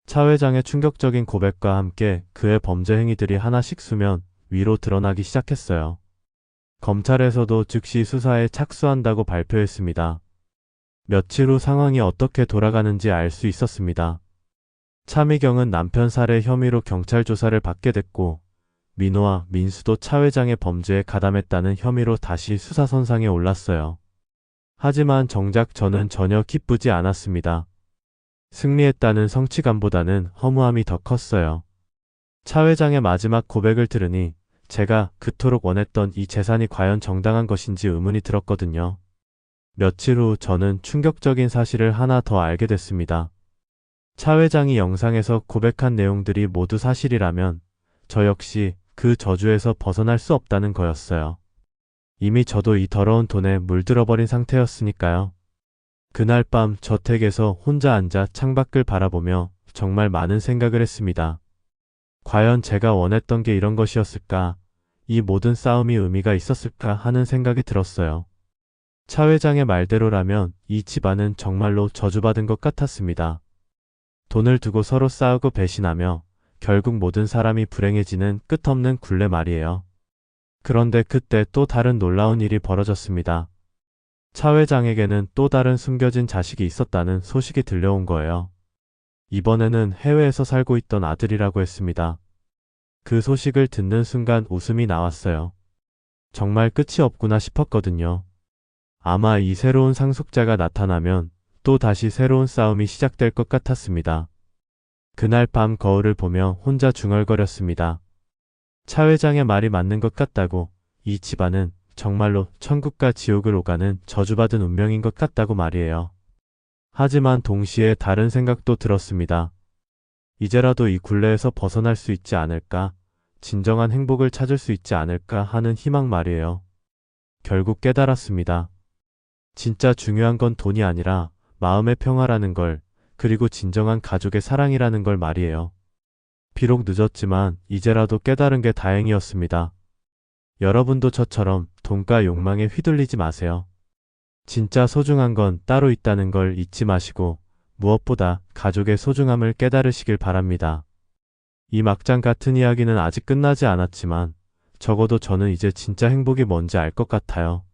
차 회장의 충격적인 고백과 함께 그의 범죄 행위들이 하나씩 수면 위로 드러나기 시작했어요. 검찰에서도 즉시 수사에 착수한다고 발표했습니다. 며칠 후 상황이 어떻게 돌아가는지 알 수 있었습니다. 차미경은 남편 살해 혐의로 경찰 조사를 받게 됐고 민호와 민수도 차 회장의 범죄에 가담했다는 혐의로 다시 수사선상에 올랐어요. 하지만 정작 저는 전혀 기쁘지 않았습니다. 승리했다는 성취감보다는 허무함이 더 컸어요. 차 회장의 마지막 고백을 들으니 제가 그토록 원했던 이 재산이 과연 정당한 것인지 의문이 들었거든요. 며칠 후 저는 충격적인 사실을 하나 더 알게 됐습니다. 차 회장이 영상에서 고백한 내용들이 모두 사실이라면 저 역시 그 저주에서 벗어날 수 없다는 거였어요. 이미 저도 이 더러운 돈에 물들어버린 상태였으니까요. 그날 밤 저택에서 혼자 앉아 창밖을 바라보며 정말 많은 생각을 했습니다. 과연 제가 원했던 게 이런 것이었을까? 이 모든 싸움이 의미가 있었을까 하는 생각이 들었어요. 차 회장의 말대로라면 이 집안은 정말로 저주받은 것 같았습니다. 돈을 두고 서로 싸우고 배신하며 결국 모든 사람이 불행해지는 끝없는 굴레 말이에요. 그런데 그때 또 다른 놀라운 일이 벌어졌습니다. 차 회장에게는 또 다른 숨겨진 자식이 있었다는 소식이 들려온 거예요. 이번에는 해외에서 살고 있던 아들이라고 했습니다. 그 소식을 듣는 순간 웃음이 나왔어요. 정말 끝이 없구나 싶었거든요. 아마 이 새로운 상속자가 나타나면 또 다시 새로운 싸움이 시작될 것 같았습니다. 그날 밤 거울을 보며 혼자 중얼거렸습니다. 차 회장의 말이 맞는 것 같다고, 이 집안은 정말로 천국과 지옥을 오가는 저주받은 운명인 것 같다고 말이에요. 하지만 동시에 다른 생각도 들었습니다. 이제라도 이 굴레에서 벗어날 수 있지 않을까, 진정한 행복을 찾을 수 있지 않을까 하는 희망 말이에요. 결국 깨달았습니다. 진짜 중요한 건 돈이 아니라 마음의 평화라는 걸, 그리고 진정한 가족의 사랑이라는 걸 말이에요. 비록 늦었지만 이제라도 깨달은 게 다행이었습니다. 여러분도 저처럼 돈과 욕망에 휘둘리지 마세요. 진짜 소중한 건 따로 있다는 걸 잊지 마시고 무엇보다 가족의 소중함을 깨달으시길 바랍니다. 이 막장 같은 이야기는 아직 끝나지 않았지만 적어도 저는 이제 진짜 행복이 뭔지 알 것 같아요.